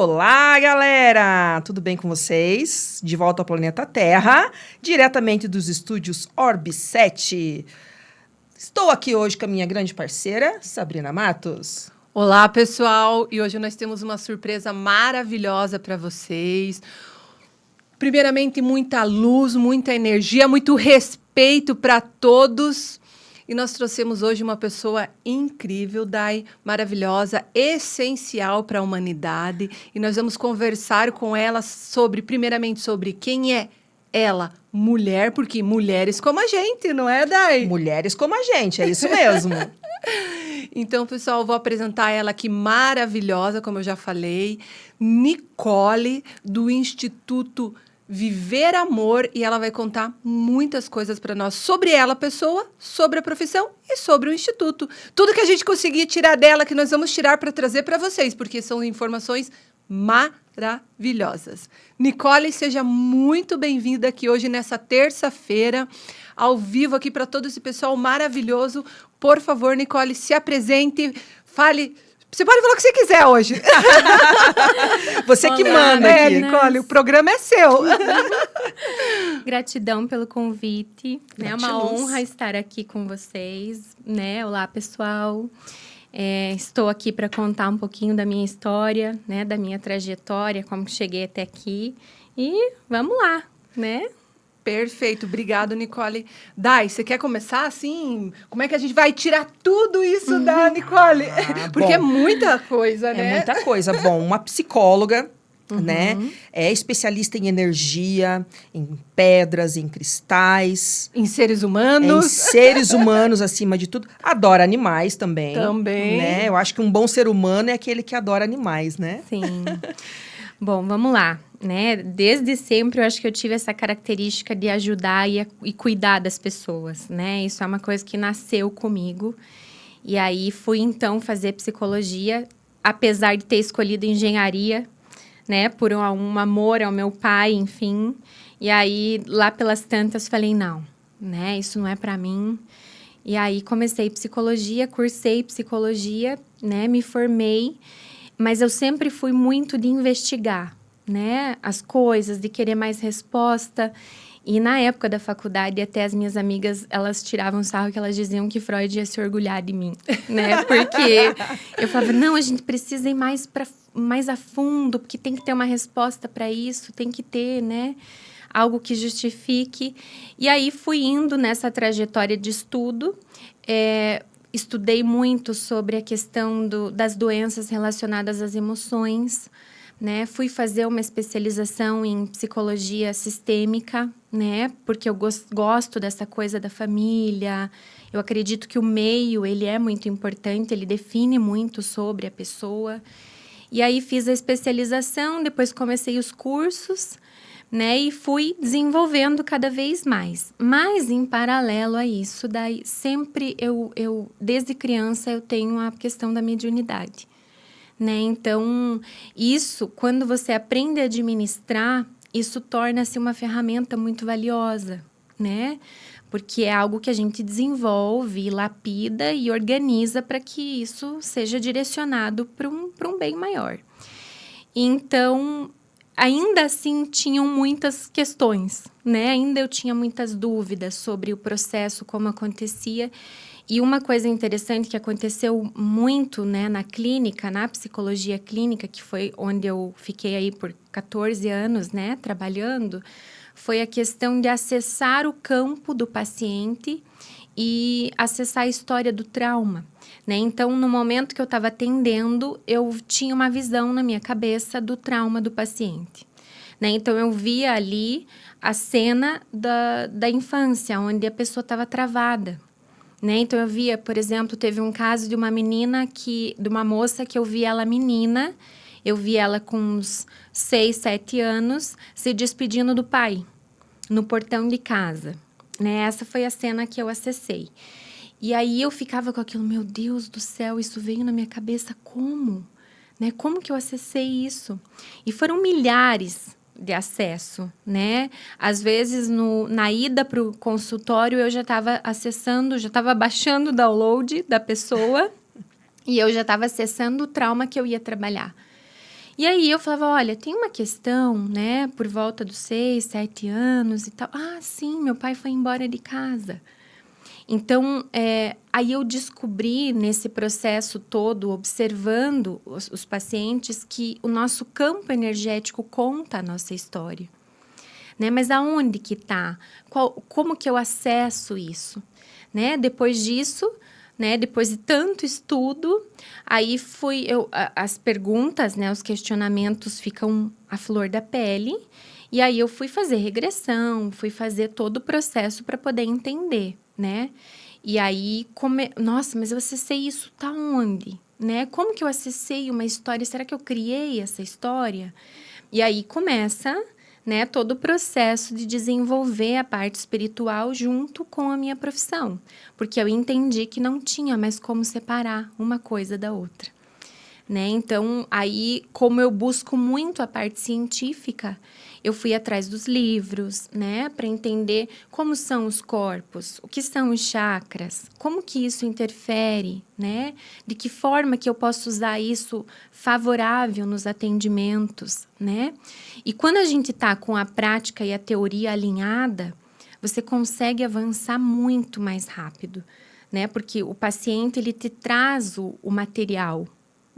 Olá, galera! Tudo bem com vocês? De volta ao planeta Terra, diretamente dos estúdios Orb 7. Estou aqui hoje com a minha grande parceira, Sabrina Matos. Olá, pessoal! E hoje nós temos uma surpresa maravilhosa para vocês. Primeiramente, muita luz, muita energia, muito respeito para todos. E nós trouxemos hoje uma pessoa incrível, Dai, maravilhosa, essencial para a humanidade. E nós vamos conversar com ela primeiramente, sobre quem é ela, mulher, porque mulheres como a gente, não é, Dai? Mulheres como a gente, é isso mesmo. Então, pessoal, eu vou apresentar ela aqui, maravilhosa, como eu já falei, Nicole, do Instituto Viver Amor, e ela vai contar muitas coisas para nós sobre ela, pessoa, sobre a profissão e sobre o Instituto. Tudo que a gente conseguir tirar dela, que nós vamos tirar para trazer para vocês, porque são informações maravilhosas. Nicole, seja muito bem-vinda aqui hoje, nessa terça-feira, ao vivo aqui para todo esse pessoal maravilhoso. Por favor, Nicole, se apresente, fale. Você pode falar o que você quiser hoje. Você que manda aqui. Nicole, o programa é seu. Gratidão pelo convite. É uma honra estar aqui com vocês. Né? Olá, pessoal. Estou aqui para contar um pouquinho da minha história, né? Da minha trajetória, como cheguei até aqui. E vamos lá, né? Perfeito, obrigado, Nicole. Dai, você quer começar assim? Como é que a gente vai tirar tudo isso da Nicole? Porque é muita coisa, né? É muita coisa. Bom, uma psicóloga, né? É especialista em energia, em pedras, em cristais. Em seres humanos. Em seres humanos, acima de tudo. Adora animais também. Também. Né? Eu acho que um bom ser humano é aquele que adora animais, né? Sim. Bom, vamos lá. Né? Desde sempre eu acho que eu tive essa característica de ajudar e cuidar das pessoas, né? Isso é uma coisa que nasceu comigo. E aí fui então fazer psicologia, apesar de ter escolhido engenharia, né? Por um amor ao meu pai, enfim. E aí lá pelas tantas falei não, né? Isso não é para mim. E aí comecei psicologia, cursei psicologia, né? Me formei, mas eu sempre fui muito de investigar, né, as coisas, de querer mais resposta. E na época da faculdade, até as minhas amigas, elas tiravam sarro, que elas diziam que Freud ia se orgulhar de mim, né? Porque eu falava, não, a gente precisa ir mais a fundo, porque tem que ter uma resposta para isso, tem que ter, né, algo que justifique. E aí fui indo nessa trajetória de estudo, estudei muito sobre a questão das doenças relacionadas às emoções, né? Fui fazer uma especialização em psicologia sistêmica, né? Porque eu gosto dessa coisa da família. Eu acredito que o meio, ele é muito importante, ele define muito sobre a pessoa. E aí fiz a especialização, depois comecei os cursos, né? E fui desenvolvendo cada vez mais. Mas, em paralelo a isso, daí sempre desde criança, eu tenho a questão da mediunidade. Né? Então, isso, quando você aprende a administrar, isso torna-se uma ferramenta muito valiosa, né? Porque é algo que a gente desenvolve, lapida e organiza para que isso seja direcionado para um bem maior. Então, ainda assim, tinham muitas questões, né? Ainda eu tinha muitas dúvidas sobre o processo, como acontecia. E uma coisa interessante que aconteceu muito, né, na clínica, na psicologia clínica, que foi onde eu fiquei aí por 14 anos, né, trabalhando, foi a questão de acessar o campo do paciente e acessar a história do trauma, né? Então, no momento que eu estava atendendo, eu tinha uma visão na minha cabeça do trauma do paciente, né? Então, eu via ali a cena da infância, onde a pessoa estava travada, né? Então, eu via, por exemplo, teve um caso de uma moça que eu vi ela menina, eu vi ela com uns 6, 7 anos, se despedindo do pai, no portão de casa, né? Essa foi a cena que eu acessei. E aí, eu ficava com aquilo, meu Deus do céu, isso veio na minha cabeça, como? Né? Como que eu acessei isso? E foram milhares de acesso, né? Às vezes, na ida para o consultório, eu já estava acessando, já estava baixando o download da pessoa e eu já estava acessando o trauma que eu ia trabalhar. E aí eu falava, olha, tem uma questão, né, por volta dos 6, 7 anos e tal. Ah, sim, meu pai foi embora de casa. Então, aí eu descobri nesse processo todo, observando os pacientes, que o nosso campo energético conta a nossa história. Né? Mas aonde que está? Como que eu acesso isso? Né? Depois disso, né, depois de tanto estudo, aí as perguntas, né, os questionamentos ficam à flor da pele, e aí eu fui fazer regressão, fui fazer todo o processo para poder entender, né? E aí, nossa, mas eu acessei isso, tá onde? Né? Como que eu acessei uma história? Será que eu criei essa história? E aí começa, né, todo o processo de desenvolver a parte espiritual junto com a minha profissão. Porque eu entendi que não tinha mais como separar uma coisa da outra. Né? Então, aí, como eu busco muito a parte científica, eu fui atrás dos livros, né, para entender como são os corpos, o que são os chakras, como que isso interfere, né, de que forma que eu posso usar isso favorável nos atendimentos, né? E quando a gente está com a prática e a teoria alinhada, você consegue avançar muito mais rápido, né? Porque o paciente, ele te traz o material,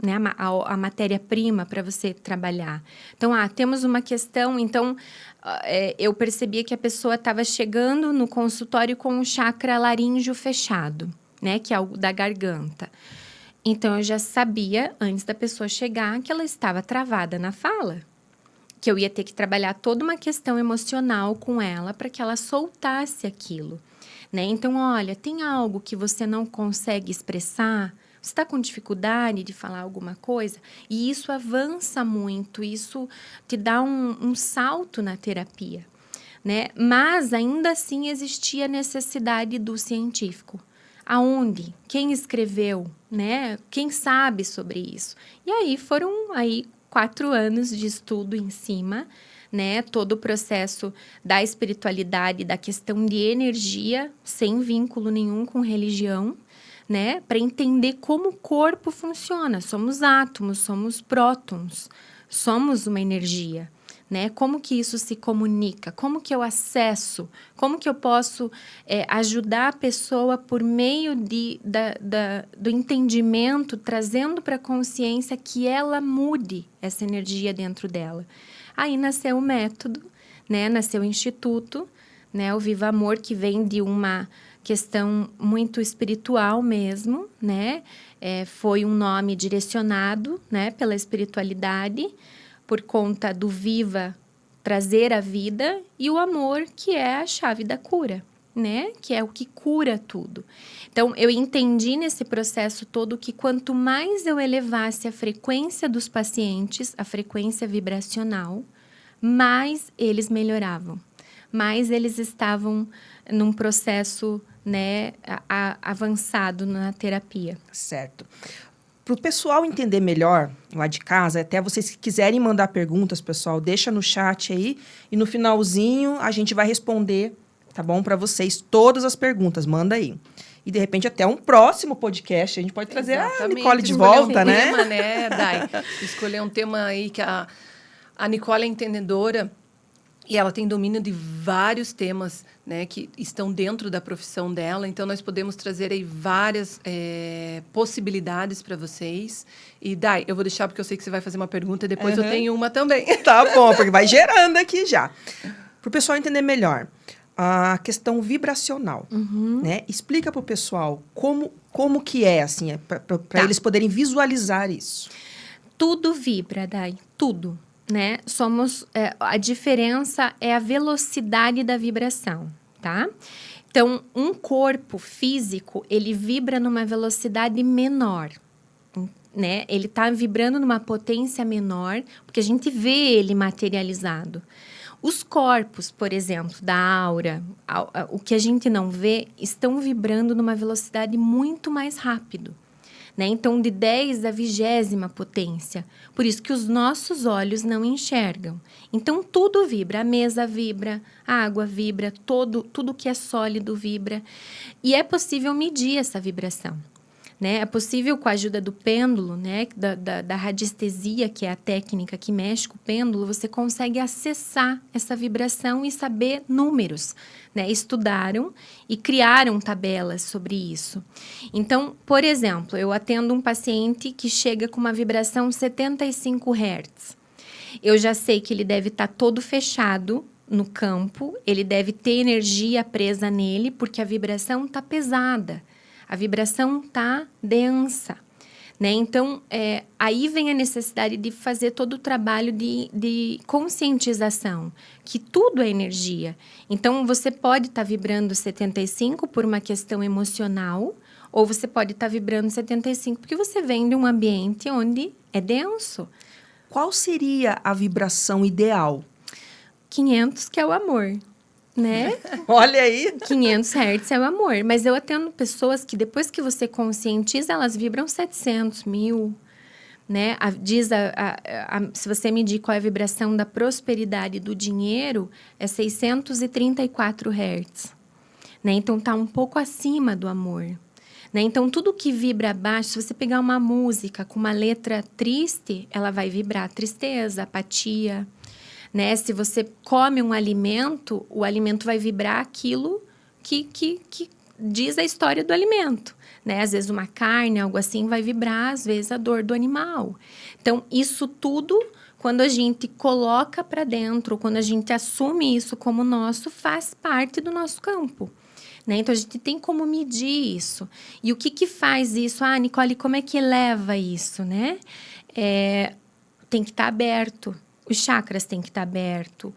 né, a matéria-prima para você trabalhar. Então, temos uma questão. Então, eu percebia que a pessoa estava chegando no consultório com o chakra laríngeo fechado, né, que é o da garganta. Então, eu já sabia, antes da pessoa chegar, que ela estava travada na fala. Que eu ia ter que trabalhar toda uma questão emocional com ela para que ela soltasse aquilo. Né? Então, olha, tem algo que você não consegue expressar? Você está com dificuldade de falar alguma coisa? E isso avança muito, isso te dá um salto na terapia, né? Mas, ainda assim, existia a necessidade do científico. Aonde? Quem escreveu? Né? Quem sabe sobre isso? E aí, foram 4 anos de estudo em cima, né? Todo o processo da espiritualidade, da questão de energia, sem vínculo nenhum com religião, né, para entender como o corpo funciona. Somos átomos, somos prótons, somos uma energia, né? Como que isso se comunica? Como que eu acesso? Como que eu posso ajudar a pessoa por meio do entendimento, trazendo para a consciência que ela mude essa energia dentro dela? Aí nasceu o método, né? Nasceu o instituto, né? O Viva Amor, que vem de uma questão muito espiritual mesmo, né? Foi um nome direcionado, né, pela espiritualidade, por conta do viva, trazer a vida, e o amor, que é a chave da cura, né? Que é o que cura tudo. Então, eu entendi nesse processo todo que quanto mais eu elevasse a frequência dos pacientes, a frequência vibracional, mais eles melhoravam, mais eles estavam num processo, né, avançado na terapia. Certo. Para o pessoal entender melhor lá de casa, até vocês que quiserem mandar perguntas, pessoal, deixa no chat aí e no finalzinho a gente vai responder, tá bom? Para vocês todas as perguntas, manda aí. E de repente até um próximo podcast a gente pode trazer a Nicole de volta, né? Tema, né, Dai? Escolher um tema aí que a Nicole é entendedora. E ela tem domínio de vários temas, né, que estão dentro da profissão dela. Então, nós podemos trazer aí várias possibilidades para vocês. E, Dai, eu vou deixar porque eu sei que você vai fazer uma pergunta e depois eu tenho uma também. Tá bom, porque vai gerando aqui já. Para o pessoal entender melhor, a questão vibracional, né? Explica para o pessoal como que é, assim, para eles poderem visualizar isso. Tudo vibra, Dai, tudo. Né? A diferença é a velocidade da vibração, tá? Então, um corpo físico, ele vibra numa velocidade menor, né? Ele está vibrando numa potência menor, porque a gente vê ele materializado. Os corpos, por exemplo, da aura, o que a gente não vê, estão vibrando numa velocidade muito mais rápido. Né? Então, de 10 à 20ª potência. Por isso que os nossos olhos não enxergam. Então, tudo vibra. A mesa vibra, a água vibra, tudo que é sólido vibra. E é possível medir essa vibração. né? É possível, com a ajuda do pêndulo, né? Da radiestesia, que é a técnica que mexe com o pêndulo, você consegue acessar essa vibração e saber números, né? Estudaram e criaram tabelas sobre isso. Então, por exemplo, eu atendo um paciente que chega com uma vibração 75 Hz. Eu já sei que ele deve estar todo fechado no campo, ele deve ter energia presa nele, porque a vibração está pesada. A vibração está densa, né? Então, aí vem a necessidade de fazer todo o trabalho de conscientização, que tudo é energia. Então, você pode estar vibrando 75 por uma questão emocional, ou você pode estar vibrando 75 porque você vem de um ambiente onde é denso. Qual seria a vibração ideal? 500, que é o amor, né? Olha aí. 500 Hz é o amor. Mas eu atendo pessoas que, depois que você conscientiza, elas vibram 700, 1000, né? Se você medir qual é a vibração da prosperidade do dinheiro, é 634 Hz. Né? Então, tá um pouco acima do amor. Né? Então, tudo que vibra abaixo, se você pegar uma música com uma letra triste, ela vai vibrar tristeza, apatia. Né? Se você come um alimento, o alimento vai vibrar aquilo que diz a história do alimento. Né? Às vezes uma carne, algo assim, vai vibrar, às vezes, a dor do animal. Então, isso tudo, quando a gente coloca para dentro, quando a gente assume isso como nosso, faz parte do nosso campo. Né? Então, a gente tem como medir isso. E o que faz isso? Ah, Nicole, como é que eleva isso? Né? Tem que estar aberto. Os chakras têm que estar abertos.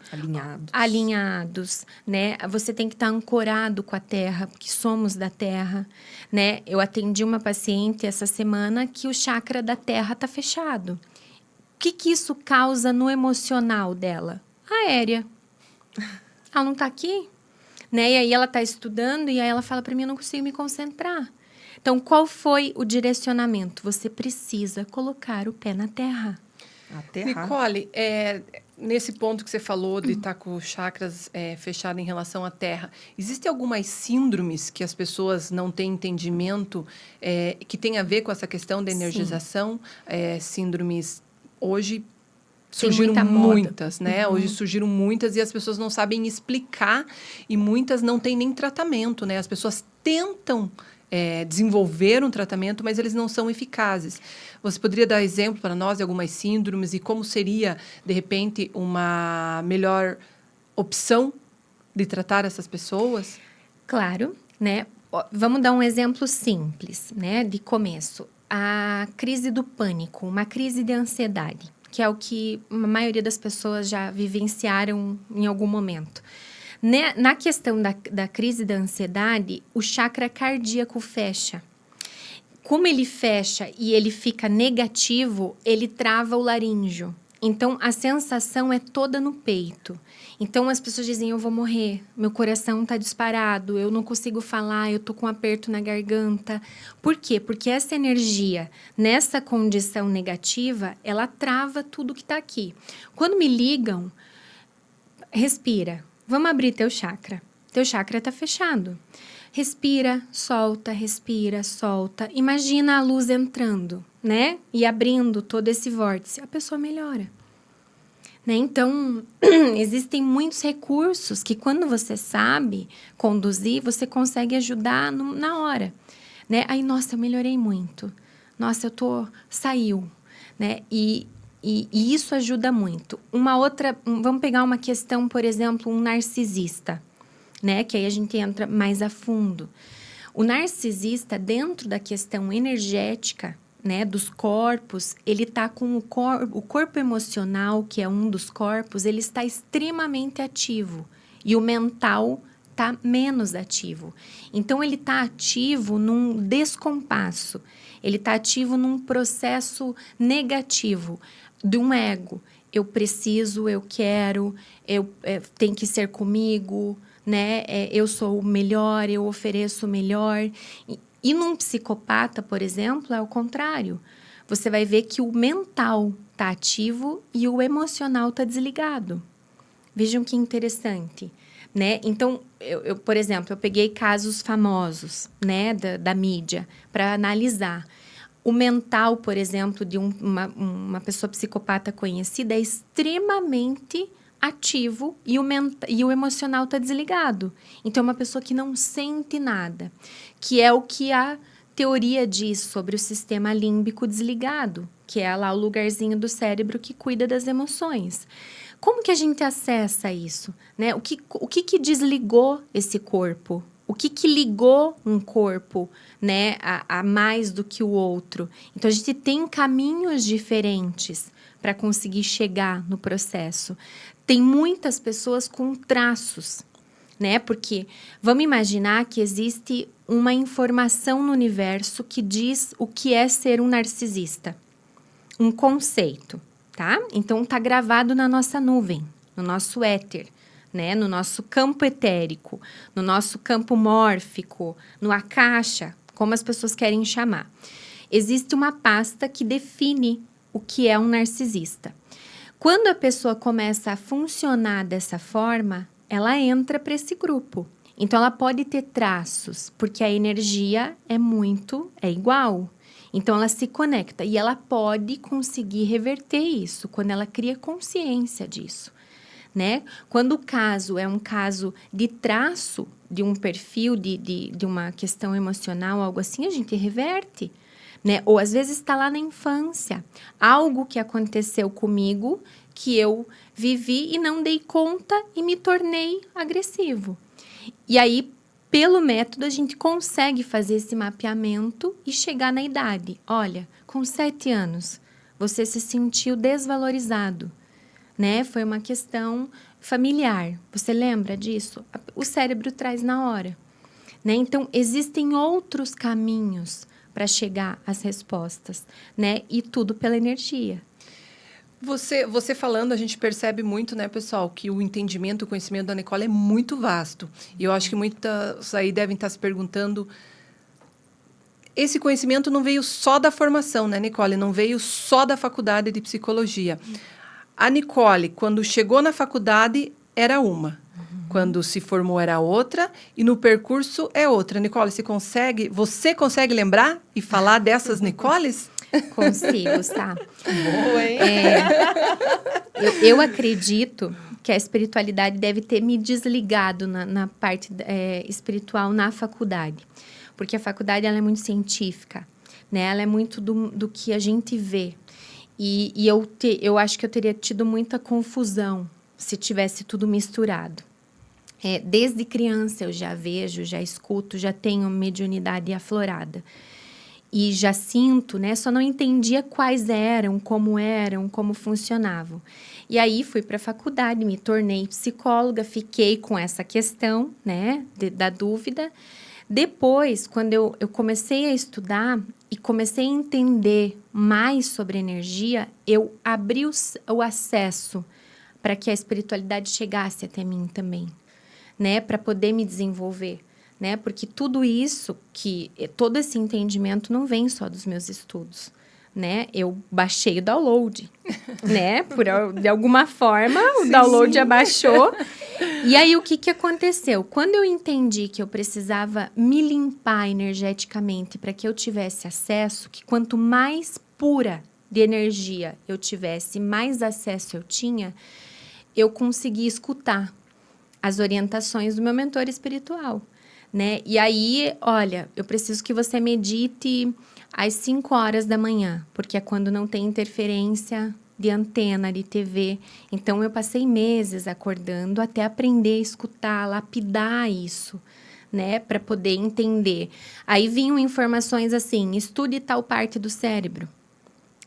Alinhados, né? Você tem que estar ancorado com a terra, porque somos da terra, né? Eu atendi uma paciente essa semana que o chakra da terra está fechado. O que isso causa no emocional dela? Aérea. Ela não está aqui, né? E aí ela está estudando e aí ela fala para mim, eu não consigo me concentrar. Então, qual foi o direcionamento? Você precisa colocar o pé na terra. Nicole, nesse ponto que você falou de estar com os chakras fechados em relação à terra, existem algumas síndromes que as pessoas não têm entendimento que tem a ver com essa questão da energização? Síndromes, hoje surgiram muitas, né? Uhum. Hoje surgiram muitas e as pessoas não sabem explicar e muitas não têm nem tratamento, né? As pessoas tentam desenvolver um tratamento, mas eles não são eficazes. Você poderia dar exemplo para nós de algumas síndromes e como seria, de repente, uma melhor opção de tratar essas pessoas? Claro, né? Vamos dar um exemplo simples, né? De começo. A crise do pânico, uma crise de ansiedade, que é o que a maioria das pessoas já vivenciaram em algum momento. Na questão da crise da ansiedade, o chakra cardíaco fecha. Como ele fecha e ele fica negativo, ele trava o laríngeo. Então, a sensação é toda no peito. Então, as pessoas dizem, eu vou morrer, meu coração está disparado, eu não consigo falar, eu estou com um aperto na garganta. Por quê? Porque essa energia, nessa condição negativa, ela trava tudo que está aqui. Quando me ligam, respira. Vamos abrir teu chakra. Teu chakra está fechado. Respira, solta, respira, solta. Imagina a luz entrando, né? E abrindo todo esse vórtice. A pessoa melhora. Né? Então, existem muitos recursos que quando você sabe conduzir, você consegue ajudar na hora. Né? Aí, nossa, eu melhorei muito. Nossa, saiu. Né? E isso ajuda muito. Uma outra, vamos pegar uma questão, por exemplo, um narcisista, né? Que aí a gente entra mais a fundo. O narcisista, dentro da questão energética, né, dos corpos, ele está com o corpo emocional, que é um dos corpos, ele está extremamente ativo. E o mental está menos ativo. Então, ele está ativo num descompasso. Ele está ativo num processo negativo de um ego. Eu preciso, eu quero, tem que ser comigo, né? Eu sou o melhor, eu ofereço o melhor. E num psicopata, por exemplo, é o contrário. Você vai ver que o mental está ativo e o emocional está desligado. Vejam que interessante. né? Então, por exemplo, eu peguei casos famosos, né, da mídia, para analisar. O mental, por exemplo, de uma pessoa psicopata conhecida é extremamente ativo e o emocional está desligado. Então, é uma pessoa que não sente nada, que é o que a teoria diz sobre o sistema límbico desligado, que é lá o lugarzinho do cérebro que cuida das emoções. Como que a gente acessa isso, né? O que desligou esse corpo? O que ligou um corpo, né, a mais do que o outro? Então, a gente tem caminhos diferentes para conseguir chegar no processo. Tem muitas pessoas com traços, né? Porque vamos imaginar que existe uma informação no universo que diz o que é ser um narcisista. Um conceito, tá? Então, tá gravado na nossa nuvem, no nosso éter, né? No nosso campo etérico, no nosso campo mórfico, no akasha, como as pessoas querem chamar. Existe uma pasta que define o que é um narcisista. Quando a pessoa começa a funcionar dessa forma, ela entra para esse grupo. Então, ela pode ter traços, porque a energia é igual. Então, ela se conecta e ela pode conseguir reverter isso quando ela cria consciência disso, né? Quando o caso é um caso de traço, de um perfil, de uma questão emocional, algo assim, a gente reverte, né? Ou, às vezes, está lá na infância. Algo que aconteceu comigo, que eu vivi e não dei conta e me tornei agressivo. E aí, pelo método, a gente consegue fazer esse mapeamento e chegar na idade. Olha, com 7 anos, você se sentiu desvalorizado, né? Foi uma questão familiar. Você lembra disso? O cérebro traz na hora, né? Então, existem outros caminhos para chegar às respostas, né? E tudo pela energia. Você falando, a gente percebe muito, né, pessoal, que o entendimento, o conhecimento da Nicole é muito vasto. E eu acho que muitas aí devem estar se perguntando... Esse conhecimento não veio só da formação, né, Nicole? Não veio só da faculdade de psicologia. A Nicole, quando chegou na faculdade, era uma. Quando se formou, era outra. E no percurso, é outra. Nicole, você consegue lembrar e falar dessas Nicoles? Consigo, tá? Boa, hein? Eu acredito que a espiritualidade deve ter me desligado na parte espiritual na faculdade. Porque a faculdade ela é muito científica, né? Ela é muito do que a gente vê. E eu acho que eu teria tido muita confusão se tivesse tudo misturado. Desde criança eu já vejo, já escuto, já tenho mediunidade aflorada. E já sinto, né? Só não entendia quais eram, como funcionavam. E aí, fui para a faculdade, me tornei psicóloga, fiquei com essa questão, né? Da dúvida. Depois, quando eu comecei a estudar e comecei a entender mais sobre energia, eu abri o acesso para que a espiritualidade chegasse até mim também, né? Para poder me desenvolver. Né? Porque tudo isso, todo esse entendimento não vem só dos meus estudos, né? Eu baixei o download, né? De alguma forma, o download abaixou. E aí, o que aconteceu? Quando eu entendi que eu precisava me limpar energeticamente para que eu tivesse acesso, que quanto mais pura de energia eu tivesse, mais acesso eu tinha, eu consegui escutar as orientações do meu mentor espiritual. Né? E aí, olha, eu preciso que você medite às 5 horas da manhã, porque é quando não tem interferência de antena, de TV. Então, eu passei meses acordando até aprender a escutar, lapidar isso, né? Para poder entender. Aí vinham informações assim, estude tal parte do cérebro,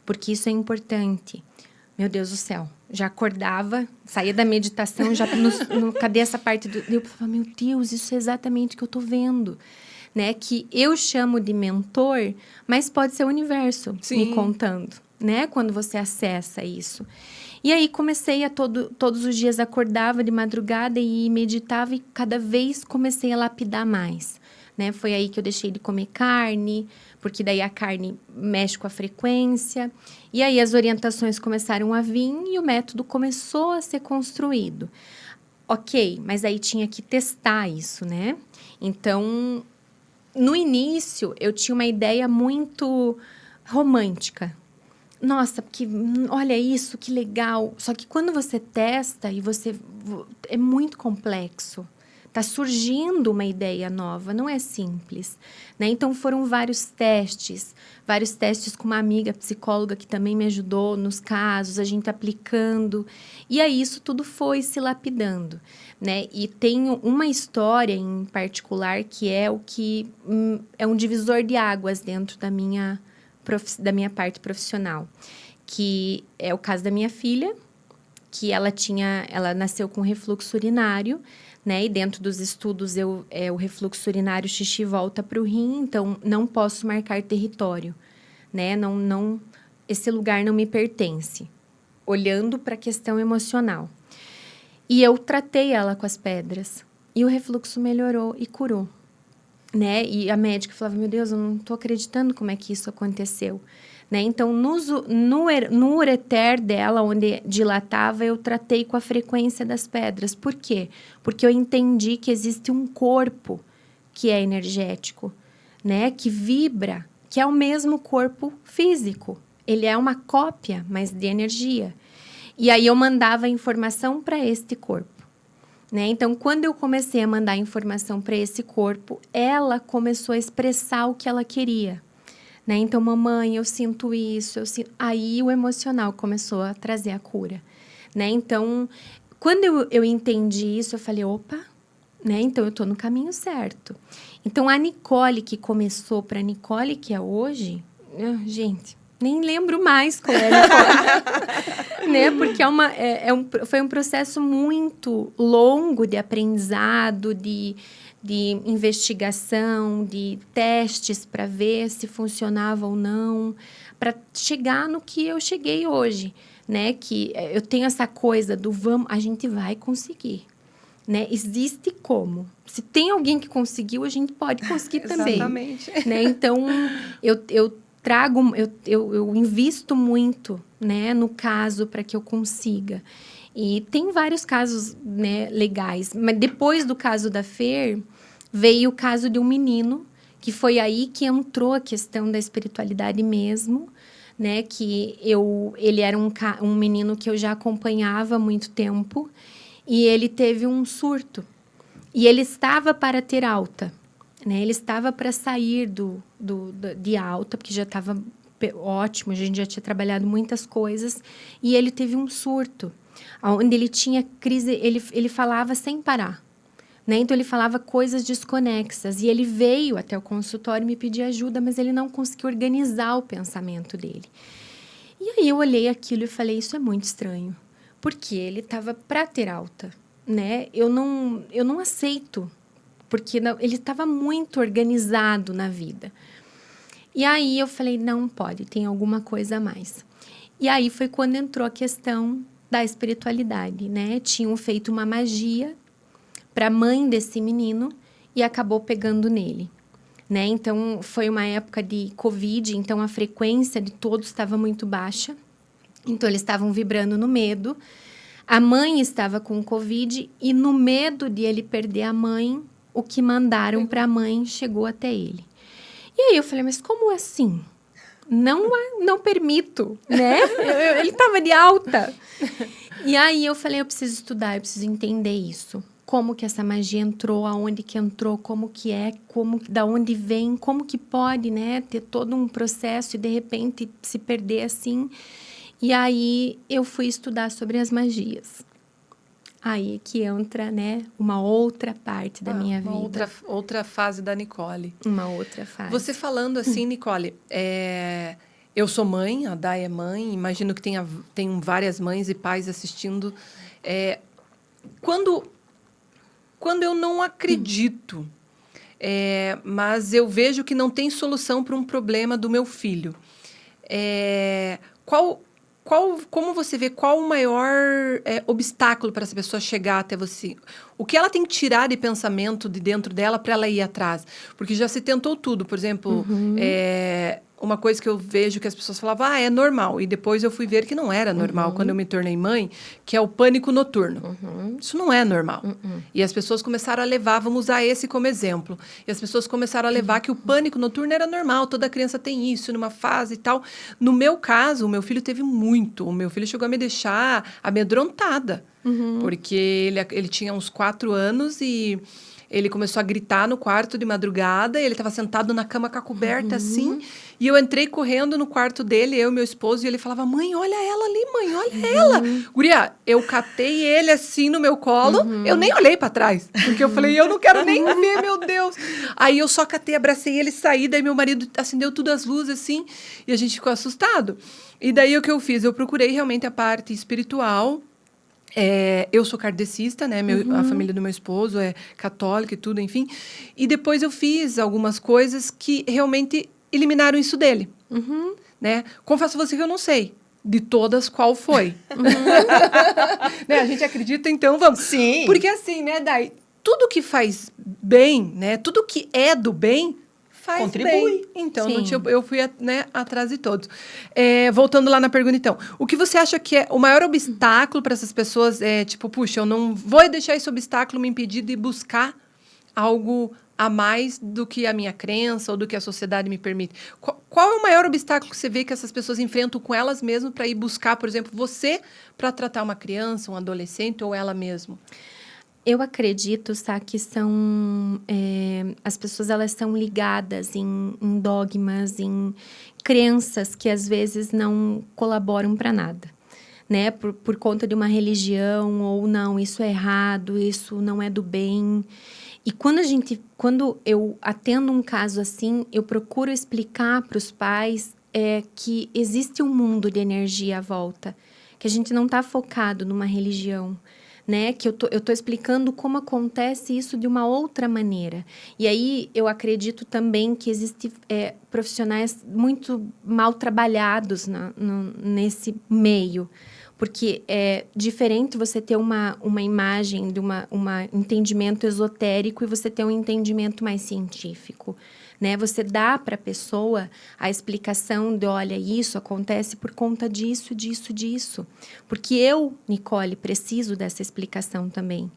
porque isso é importante. Meu Deus do céu, já acordava, saía da meditação, já cadê essa parte do... Eu falava, meu Deus, isso é exatamente o que eu tô vendo, né? Que eu chamo de mentor, mas pode ser o universo me contando, né? Quando você acessa isso. E aí, comecei todos os dias acordava de madrugada e meditava e cada vez comecei a lapidar mais, né? Foi aí que eu deixei de comer carne, porque daí a carne mexe com a frequência. E aí as orientações começaram a vir e o método começou a ser construído. Ok, mas aí tinha que testar isso, né? Então, no início, eu tinha uma ideia muito romântica. Nossa, porque olha isso, que legal. Só que quando você testa e é muito complexo. Tá surgindo uma ideia nova, não é simples, né? Então foram vários testes com uma amiga psicóloga que também me ajudou nos casos, a gente aplicando. E aí isso tudo foi se lapidando, né? E tem uma história em particular que é o que é um divisor de águas dentro da minha parte profissional, que é o caso da minha filha, que ela nasceu com refluxo urinário, né? E dentro dos estudos, o refluxo urinário, o xixi volta para o rim, então não posso marcar território, né? Esse lugar não me pertence, olhando para a questão emocional. E eu tratei ela com as pedras, e o refluxo melhorou e curou, né? E a médica falava, meu Deus, eu não estou acreditando como é que isso aconteceu. Né? Então, no ureter dela, onde dilatava, eu tratei com a frequência das pedras. Por quê? Porque eu entendi que existe um corpo que é energético, né? Que vibra, que é o mesmo corpo físico. Ele é uma cópia, mas de energia. E aí eu mandava informação para este corpo. Né? Então, quando eu comecei a mandar informação para esse corpo, ela começou a expressar o que ela queria. Né? Então, mamãe, eu sinto isso, Aí o emocional começou a trazer a cura. Né? Então, quando eu entendi isso, eu falei, opa, né? Então eu estou no caminho certo. Então, a Nicole que começou para a Nicole, que é hoje, gente, nem lembro mais qual é a Nicole. Né? Porque foi um processo muito longo de aprendizado, de investigação, de testes para ver se funcionava ou não, para chegar no que eu cheguei hoje, né? Que eu tenho essa coisa do a gente vai conseguir, né? Existe como. Se tem alguém que conseguiu, a gente pode conseguir também. Exatamente. Né? Então, eu invisto muito, né, no caso para que eu consiga. E tem vários casos, né, legais. Mas depois do caso da Fer, veio o caso de um menino, que foi aí que entrou a questão da espiritualidade mesmo, né? Que ele era um menino que eu já acompanhava há muito tempo. E ele teve um surto. E ele estava para ter alta. Né? Ele estava para sair de alta, porque já estava ótimo, a gente já tinha trabalhado muitas coisas. E ele teve um surto. Onde ele tinha crise, ele falava sem parar, né? Então, ele falava coisas desconexas. E ele veio até o consultório me pedir ajuda, mas ele não conseguiu organizar o pensamento dele. E aí, eu olhei aquilo e falei, isso é muito estranho. Porque ele estava para ter alta, né? Eu não aceito, porque ele estava muito organizado na vida. E aí, eu falei, não pode, tem alguma coisa a mais. E aí, foi quando entrou a questão da espiritualidade, né? Tinham feito uma magia para a mãe desse menino e acabou pegando nele, né? Então, foi uma época de Covid, então a frequência de todos estava muito baixa. Então, eles estavam vibrando no medo. A mãe estava com Covid e no medo de ele perder a mãe, o que mandaram para a mãe chegou até ele. E aí, eu falei, mas como assim? Não permito, né? Ele estava de alta. E aí eu falei, eu preciso estudar, eu preciso entender isso. Como que essa magia entrou, aonde que entrou, como que é, da onde vem, como que pode, né? Ter todo um processo e, de repente, se perder assim. E aí eu fui estudar sobre as magias. Aí que entra, né, uma outra parte da minha vida. Outra fase da Nicole. Uma outra fase. Você falando assim, Nicole, eu sou mãe, a Day é mãe, imagino que tenham várias mães e pais assistindo. Quando eu não acredito, mas eu vejo que não tem solução para um problema do meu filho, como você vê, qual o maior obstáculo para essa pessoa chegar até você? O que ela tem que tirar de pensamento de dentro dela para ela ir atrás? Porque já se tentou tudo. Por exemplo, uma coisa que eu vejo que as pessoas falavam, é normal. E depois eu fui ver que não era normal quando eu me tornei mãe, que é o pânico noturno. Isso não é normal. E as pessoas começaram a levar, vamos usar esse como exemplo. E as pessoas começaram a levar que o pânico noturno era normal, toda criança tem isso, numa fase e tal. No meu caso, o meu filho teve muito. O meu filho chegou a me deixar amedrontada. Porque ele tinha uns 4 anos e... ele começou a gritar no quarto de madrugada, ele estava sentado na cama com a coberta, assim, e eu entrei correndo no quarto dele, eu e meu esposo, e ele falava, mãe, olha ela ali, mãe, olha ela. Guria, eu catei ele assim no meu colo, eu nem olhei para trás, porque eu falei, eu não quero nem ver, meu Deus. Aí eu só catei, abracei ele, saí, daí meu marido acendeu todas as luzes, assim, e a gente ficou assustado. E daí o que eu fiz? Eu procurei realmente a parte espiritual. Eu sou kardecista, né? A família do meu esposo é católica e tudo, enfim. E depois eu fiz algumas coisas que realmente eliminaram isso dele, né? Confesso a você que eu não sei de todas qual foi. Né? A gente acredita, então vamos. Sim. Porque assim, né, Dai? Tudo que faz bem, né? Tudo que é do bem, faz contribui. Bem. Então, eu fui atrás de todos. Voltando lá na pergunta, então. O que você acha que é o maior obstáculo para essas pessoas? Puxa, eu não vou deixar esse obstáculo me impedir de buscar algo a mais do que a minha crença ou do que a sociedade me permite. Qual é o maior obstáculo que você vê que essas pessoas enfrentam com elas mesmas para ir buscar, por exemplo, você para tratar uma criança, um adolescente ou ela mesma? Eu acredito, Sá, que são... as pessoas, elas são ligadas em dogmas, em crenças que, às vezes, não colaboram para nada, né? Por conta de uma religião, ou não, isso é errado, isso não é do bem. E quando eu atendo um caso assim, eu procuro explicar para os pais que existe um mundo de energia à volta, que a gente não está focado numa religião, né? Que eu tô explicando como acontece isso de uma outra maneira. E aí, eu acredito também que existem profissionais muito mal trabalhados nesse meio. Porque é diferente você ter uma imagem de um entendimento esotérico e você ter um entendimento mais científico, né? Você dá para a pessoa a explicação de, olha, isso acontece por conta disso, disso, disso. Porque eu, Nicole, preciso dessa explicação também,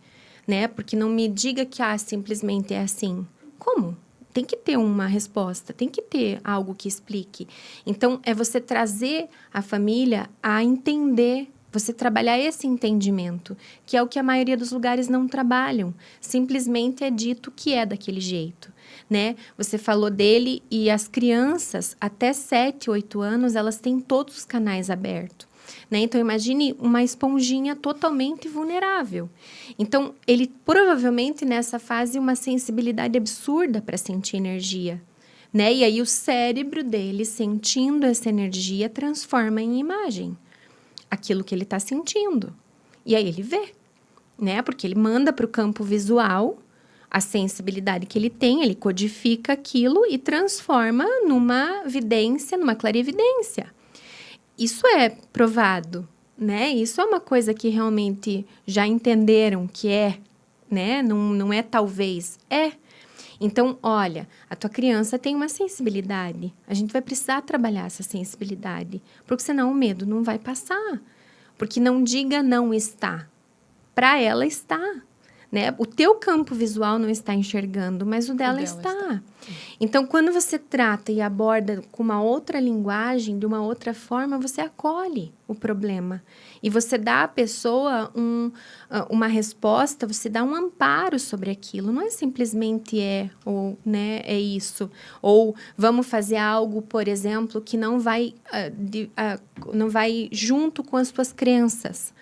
né? Porque não me diga que simplesmente é assim. Como? Tem que ter uma resposta, tem que ter algo que explique. Então, é você trazer a família a entender, você trabalhar esse entendimento, que é o que a maioria dos lugares não trabalham. Simplesmente é dito que é daquele jeito, né? Você falou dele e as crianças, até 7, 8 anos, elas têm todos os canais abertos, né? Então, imagine uma esponjinha totalmente vulnerável. Então, ele provavelmente, nessa fase, uma sensibilidade absurda para sentir energia, né? E aí, o cérebro dele, sentindo essa energia, transforma em imagem aquilo que ele está sentindo. E aí, ele vê, né? Porque ele manda para o campo visual a sensibilidade que ele tem, ele codifica aquilo e transforma numa vidência, numa clarividência. Isso é provado, né? Isso é uma coisa que realmente já entenderam que é, né? Não é talvez, é. Então, olha, a tua criança tem uma sensibilidade. A gente vai precisar trabalhar essa sensibilidade, porque senão o medo não vai passar. Porque não diga não está. Para ela está. Né? O teu campo visual não está enxergando, mas o dela está. Então, quando você trata e aborda com uma outra linguagem, de uma outra forma, você acolhe o problema. E você dá à pessoa uma resposta, você dá um amparo sobre aquilo. Não é simplesmente ou né, é isso. Ou vamos fazer algo, por exemplo, que não vai junto com as tuas crenças.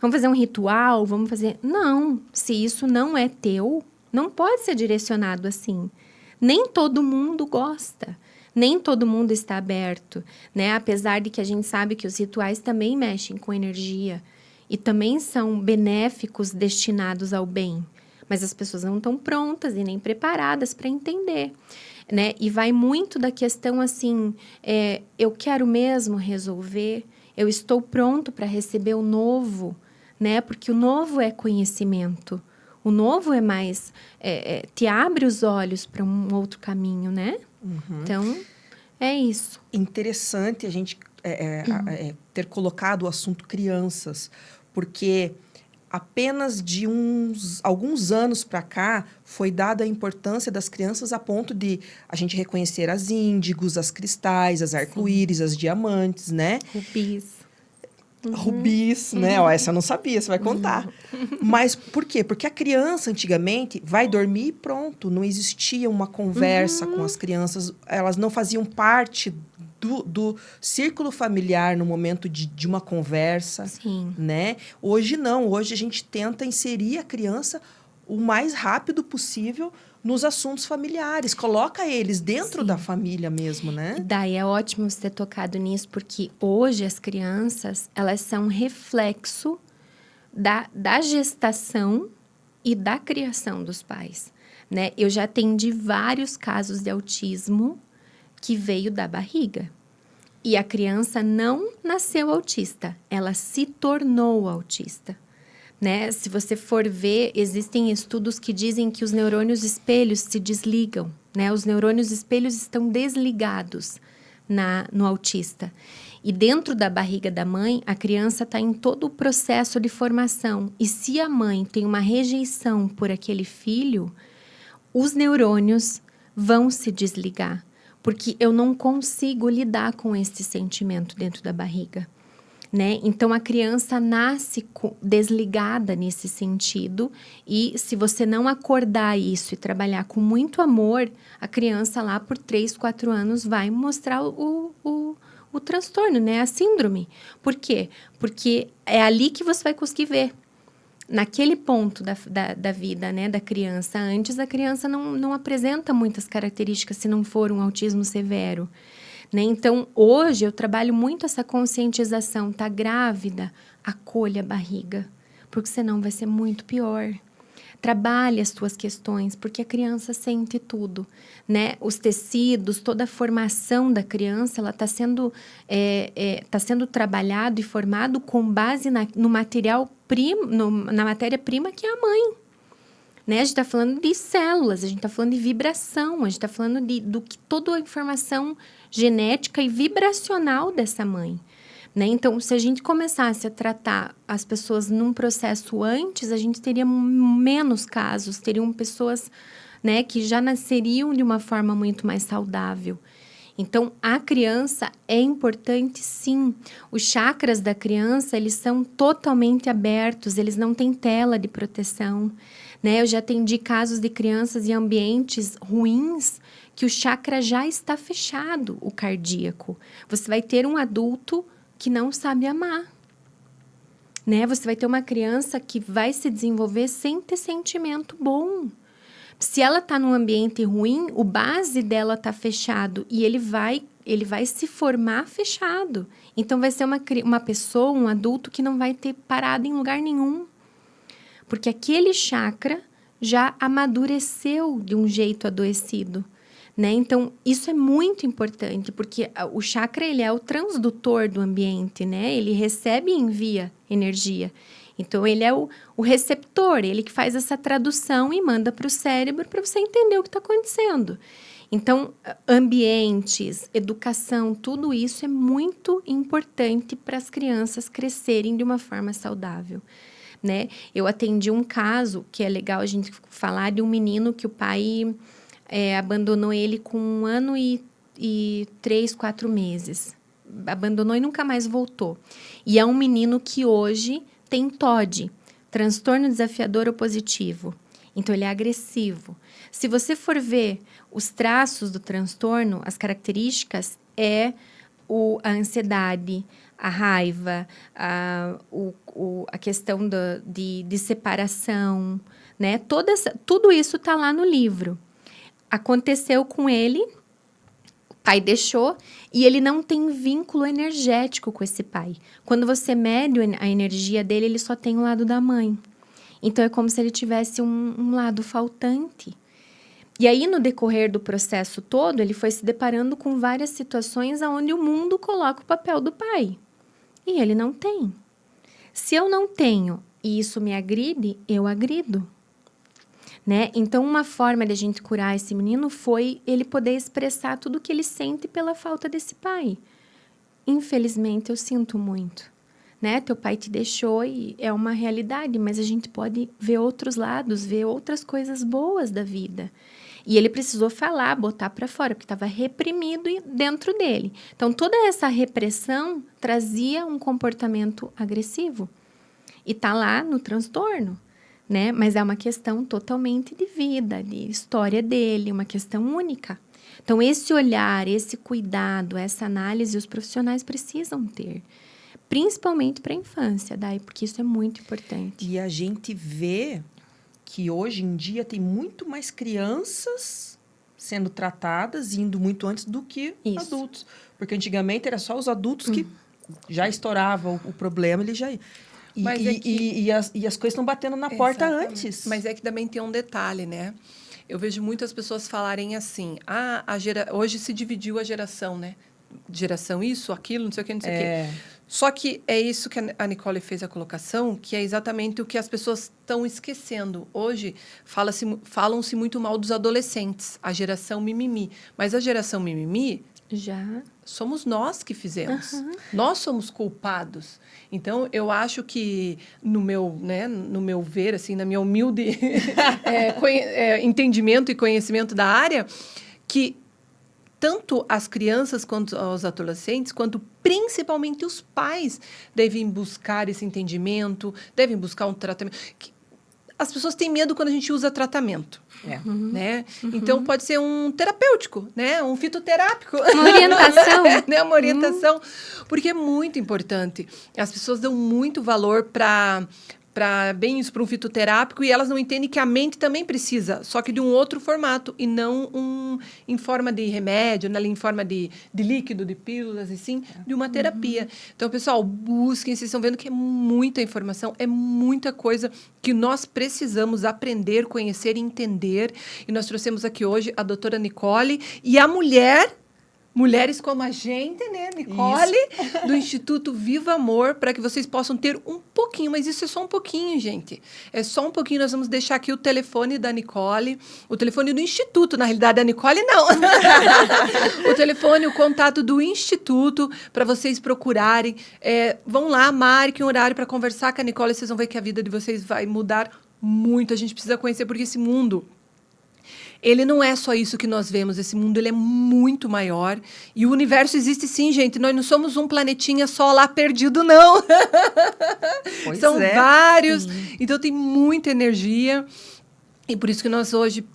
Vamos fazer um ritual, vamos fazer... Não, se isso não é teu, não pode ser direcionado assim. Nem todo mundo gosta, nem todo mundo está aberto, né? Apesar de que a gente sabe que os rituais também mexem com energia e também são benéficos, destinados ao bem. Mas as pessoas não estão prontas e nem preparadas para entender, né? E vai muito da questão assim, eu quero mesmo resolver, eu estou pronto para receber o novo, né? Porque o novo é conhecimento. O novo é mais... te abre os olhos para um outro caminho, né? Então, É isso. Interessante a gente ter colocado o assunto crianças, porque apenas de alguns anos para cá foi dada a importância das crianças a ponto de a gente reconhecer as índigos, as cristais, as arco-íris, as diamantes, né? Rubis. Rubis, né? Ó, essa eu não sabia, você vai contar. Mas por quê? Porque a criança, antigamente, vai dormir e pronto. Não existia uma conversa com as crianças. Elas não faziam parte do círculo familiar no momento de uma conversa. Sim. Né? Hoje não. Hoje a gente tenta inserir a criança o mais rápido possível nos assuntos familiares. Coloca eles dentro da família mesmo, né? Daí é ótimo você ter tocado nisso, porque hoje as crianças, elas são reflexo da gestação e da criação dos pais, né? Eu já atendi vários casos de autismo que veio da barriga. E a criança não nasceu autista, ela se tornou autista. Né? Se você for ver, existem estudos que dizem que os neurônios espelhos se desligam, né? Os neurônios espelhos estão desligados no autista. E dentro da barriga da mãe, a criança está em todo o processo de formação. E se a mãe tem uma rejeição por aquele filho, os neurônios vão se desligar, porque eu não consigo lidar com esse sentimento dentro da barriga. Né? Então, a criança nasce desligada nesse sentido e se você não acordar isso e trabalhar com muito amor, a criança lá por 3, 4 anos vai mostrar o transtorno, né? A síndrome. Por quê? Porque é ali que você vai conseguir ver. Naquele ponto da vida, né, da criança. Antes, a criança não apresenta muitas características se não for um autismo severo. Né? Então, hoje, eu trabalho muito essa conscientização. Tá grávida? Acolha a barriga, porque senão vai ser muito pior. Trabalhe as suas questões, porque a criança sente tudo. Né? Os tecidos, toda a formação da criança, ela está sendo trabalhado e formado com base no na matéria-prima que é a mãe. Né? A gente está falando de células, a gente está falando de vibração, a gente está falando toda a informação genética e vibracional dessa mãe. Né? Então, se a gente começasse a tratar as pessoas num processo antes, a gente teria menos casos, teriam pessoas, né, que já nasceriam de uma forma muito mais saudável. Então, a criança é importante, sim. Os chakras da criança, eles são totalmente abertos, eles não têm tela de proteção. Né? Eu já atendi casos de crianças em ambientes ruins que o chakra já está fechado, o cardíaco. Você vai ter um adulto que não sabe amar. Né? Você vai ter uma criança que vai se desenvolver sem ter sentimento bom. Se ela está num ambiente ruim, o base dela está fechado e ele vai se formar fechado. Então, vai ser uma pessoa, um adulto que não vai ter parado em lugar nenhum. Porque aquele chakra já amadureceu de um jeito adoecido, né? Então, isso é muito importante, porque o chakra, ele é o transdutor do ambiente, né? Ele recebe e envia energia. Então, ele é o receptor, ele que faz essa tradução e manda para o cérebro para você entender o que está acontecendo. Então, ambientes, educação, tudo isso é muito importante para as crianças crescerem de uma forma saudável. Né? Eu atendi um caso que é legal a gente falar de um menino que o pai abandonou ele com 1 ano e 3, 4 meses. Abandonou e nunca mais voltou. E é um menino que hoje tem TOD, transtorno desafiador opositivo. Então, ele é agressivo. Se você for ver os traços do transtorno, as características a ansiedade, a raiva, a questão de separação, né? Tudo isso está lá no livro. Aconteceu com ele, o pai deixou, e ele não tem vínculo energético com esse pai. Quando você mede a energia dele, ele só tem o lado da mãe. Então, é como se ele tivesse um lado faltante. E aí, no decorrer do processo todo, ele foi se deparando com várias situações onde o mundo coloca o papel do pai. E ele não tem. Se eu não tenho e isso me agride, eu agrido. né? Então, uma forma de a gente curar esse menino foi ele poder expressar tudo o que ele sente pela falta desse pai. Infelizmente, eu sinto muito, né? Teu pai te deixou e é uma realidade, mas a gente pode ver outros lados, ver outras coisas boas da vida. E ele precisou falar, botar para fora, porque estava reprimido dentro dele. Então, toda essa repressão trazia um comportamento agressivo. E tá lá no transtorno, né? Mas é uma questão totalmente de vida, de história dele, uma questão única. Então, esse olhar, esse cuidado, essa análise, os profissionais precisam ter. Principalmente para a infância, Dai, porque isso é muito importante. E a gente vê que hoje em dia tem muito mais crianças sendo tratadas, indo muito antes do que adultos. Porque antigamente era só os adultos que já estouravam o problema, ele já ia. E as coisas estão batendo na porta antes. Mas é que também tem um detalhe, né? Eu vejo muitas pessoas falarem assim, hoje se dividiu a geração, né? Geração isso, aquilo, não sei o que, não sei o que. Só que é isso que a Nicole fez a colocação, que é exatamente o que as pessoas estão esquecendo. Hoje, falam-se muito mal dos adolescentes, a geração mimimi. Mas a geração mimimi... Já. Somos nós que fizemos. Nós somos culpados. Então, eu acho que, no meu ver, assim, na minha humilde entendimento e conhecimento da área, que tanto as crianças quanto os adolescentes, quanto principalmente os pais, devem buscar esse entendimento, devem buscar um tratamento. As pessoas têm medo quando a gente usa tratamento. Né? Então, pode ser um terapêutico, né? Um fitoterápico. Uma orientação. Né? Uma orientação. Porque é muito importante. As pessoas dão muito valor para um fitoterápico e elas não entendem que a mente também precisa, só que de um outro formato e não em forma de remédio, em forma de líquido, de pílulas, e sim de uma terapia. Então, pessoal, busquem, vocês estão vendo que é muita informação, é muita coisa que nós precisamos aprender, conhecer e entender. E nós trouxemos aqui hoje a doutora Nicole e a mulheres como a gente, né, Nicole, do Instituto Viva Amor, para que vocês possam ter um pouquinho, mas isso é só um pouquinho, gente. É só um pouquinho, nós vamos deixar aqui o telefone da Nicole, o telefone do Instituto, na realidade, da Nicole, não. O telefone, o contato do Instituto, para vocês procurarem. Vão lá, marquem um horário para conversar com a Nicole, vocês vão ver que a vida de vocês vai mudar muito. A gente precisa conhecer, porque esse mundo... Ele não é só isso que nós vemos, esse mundo ele é muito maior. E o universo existe sim, gente. Nós não somos um planetinha só lá perdido, não. São vários. Sim. Então, tem muita energia. E por isso que nós hoje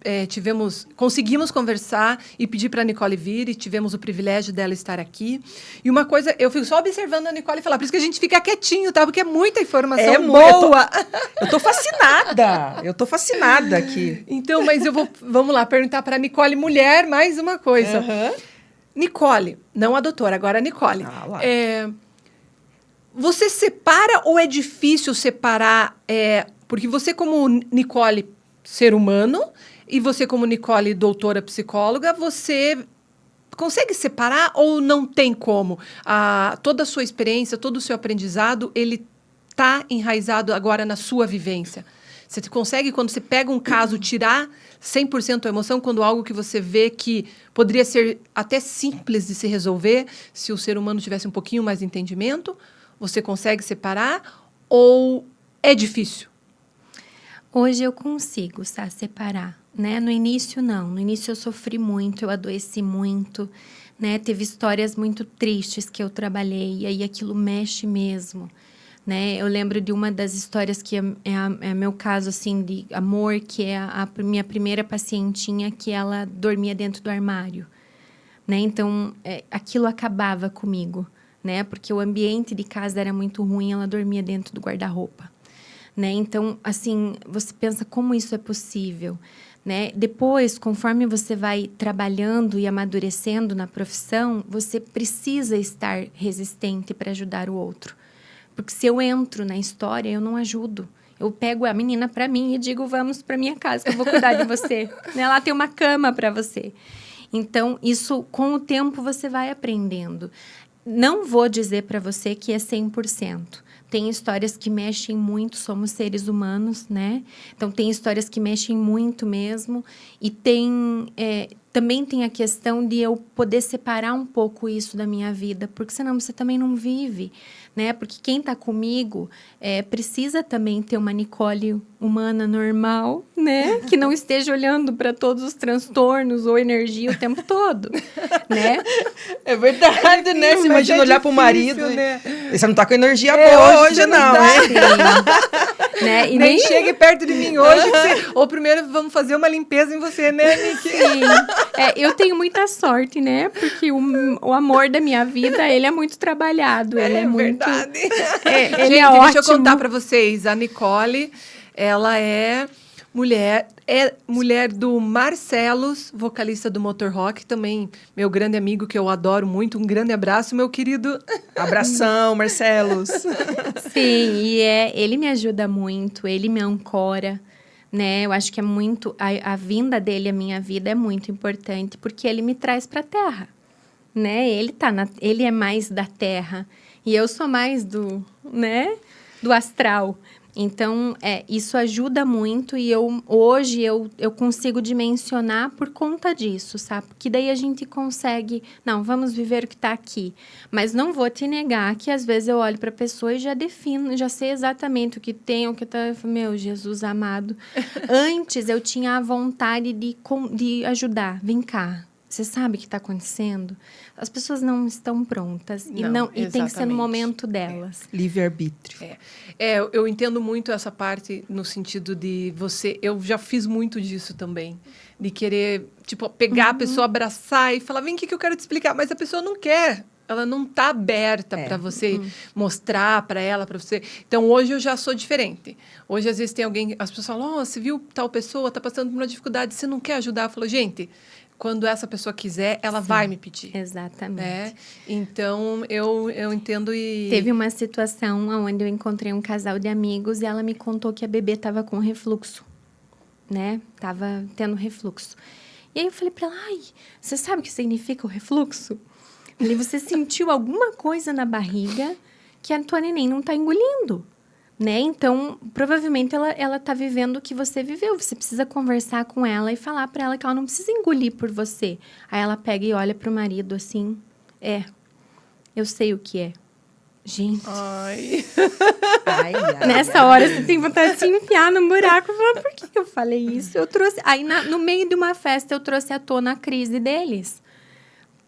conseguimos conversar e pedir para a Nicole vir, e tivemos o privilégio dela estar aqui. E uma coisa, eu fico só observando a Nicole falar, por isso que a gente fica quietinho, tá? Porque é muita informação boa. Eu tô fascinada aqui. Então, mas vamos lá, perguntar para a Nicole, mulher, mais uma coisa. Nicole, não a doutora, agora a Nicole. Você separa ou é difícil separar? Porque você, como Nicole, ser humano, e você, como Nicole, doutora psicóloga, você consegue separar ou não tem como? Toda a sua experiência, todo o seu aprendizado, ele está enraizado agora na sua vivência. Você consegue, quando você pega um caso, tirar 100% a emoção, quando algo que você vê que poderia ser até simples de se resolver, se o ser humano tivesse um pouquinho mais de entendimento, você consegue separar ou é difícil? Hoje eu consigo, separar, né? No início, não. No início eu sofri muito, eu adoeci muito, né? Teve histórias muito tristes que eu trabalhei, e aí aquilo mexe mesmo, né? Eu lembro de uma das histórias que é meu caso, assim, de amor, que é a minha primeira pacientinha, que ela dormia dentro do armário, né? Então, aquilo acabava comigo, né? Porque o ambiente de casa era muito ruim, ela dormia dentro do guarda-roupa. Né? Então, assim, você pensa como isso é possível, né? Depois, conforme você vai trabalhando e amadurecendo na profissão, você precisa estar resistente para ajudar o outro. Porque se eu entro na história, eu não ajudo. Eu pego a menina para mim e digo, vamos para minha casa, que eu vou cuidar de você. Lá tem uma cama para você. Então, isso, com o tempo, você vai aprendendo. Não vou dizer para você que é 100%. Tem histórias que mexem muito, somos seres humanos, né? Então, tem histórias que mexem muito mesmo. E também tem a questão de eu poder separar um pouco isso da minha vida, porque senão você também não vive, né? Porque quem está comigo precisa também ter uma Nicole humana normal, né? Que não esteja olhando para todos os transtornos ou energia o tempo todo, né? É verdade, né? Você imagina olhar pro marido, né? e você não tá com energia boa hoje não, hein? Sim. Né? E Nem chegue perto de mim hoje. Ou primeiro vamos fazer uma limpeza em você, né, Nick? Sim. Eu tenho muita sorte, né? Porque o amor da minha vida, ele é muito trabalhado. Ele é muito... Verdade. Ele Gente, é ótimo. deixa eu contar pra vocês. A Nicole, ela é mulher do Marcelos, vocalista do Motor Rock, também meu grande amigo, que eu adoro muito. Um grande abraço, meu querido. Abração, Marcelos. Sim, e ele me ajuda muito, ele me ancora, né? Eu acho que é muito... A vinda dele à minha vida é muito importante, porque ele me traz para a Terra, né? Ele é mais da Terra, e eu sou mais do astral. Então, isso ajuda muito e hoje eu consigo dimensionar por conta disso, sabe? Porque daí a gente consegue... Não, vamos viver o que está aqui. Mas não vou te negar que às vezes eu olho para a pessoa e já defino, já sei exatamente o que tem, o que está... Meu Jesus amado. Antes eu tinha a vontade de ajudar. Vem cá. Você sabe o que está acontecendo? As pessoas não estão prontas. E tem que ser no momento delas. Livre-arbítrio. Eu entendo muito essa parte no sentido de você... Eu já fiz muito disso também. De querer, tipo, pegar a pessoa, abraçar e falar, vem aqui que eu quero te explicar. Mas a pessoa não quer. Ela não está aberta para você mostrar para ela, para você. Então, hoje eu já sou diferente. Hoje, às vezes, tem alguém... As pessoas falam, você viu tal pessoa, está passando por uma dificuldade, você não quer ajudar? Eu falo, gente... Quando essa pessoa quiser, ela vai me pedir. Exatamente. Né? Então, eu entendo e... Teve uma situação onde eu encontrei um casal de amigos e ela me contou que a bebê estava com refluxo, né? Tava tendo refluxo. E aí eu falei para ela, você sabe o que significa o refluxo? Eu falei, você sentiu alguma coisa na barriga que a tua neném não está engolindo. Né? Então, provavelmente ela tá vivendo o que você viveu. Você precisa conversar com ela e falar para ela que ela não precisa engolir por você. Aí ela pega e olha pro marido assim, eu sei o que é. Gente. Ai. Nessa hora você tem vontade de se enfiar no buraco. Falar, por que eu falei isso? Eu trouxe... Aí, no meio de uma festa, eu trouxe à tona a crise deles.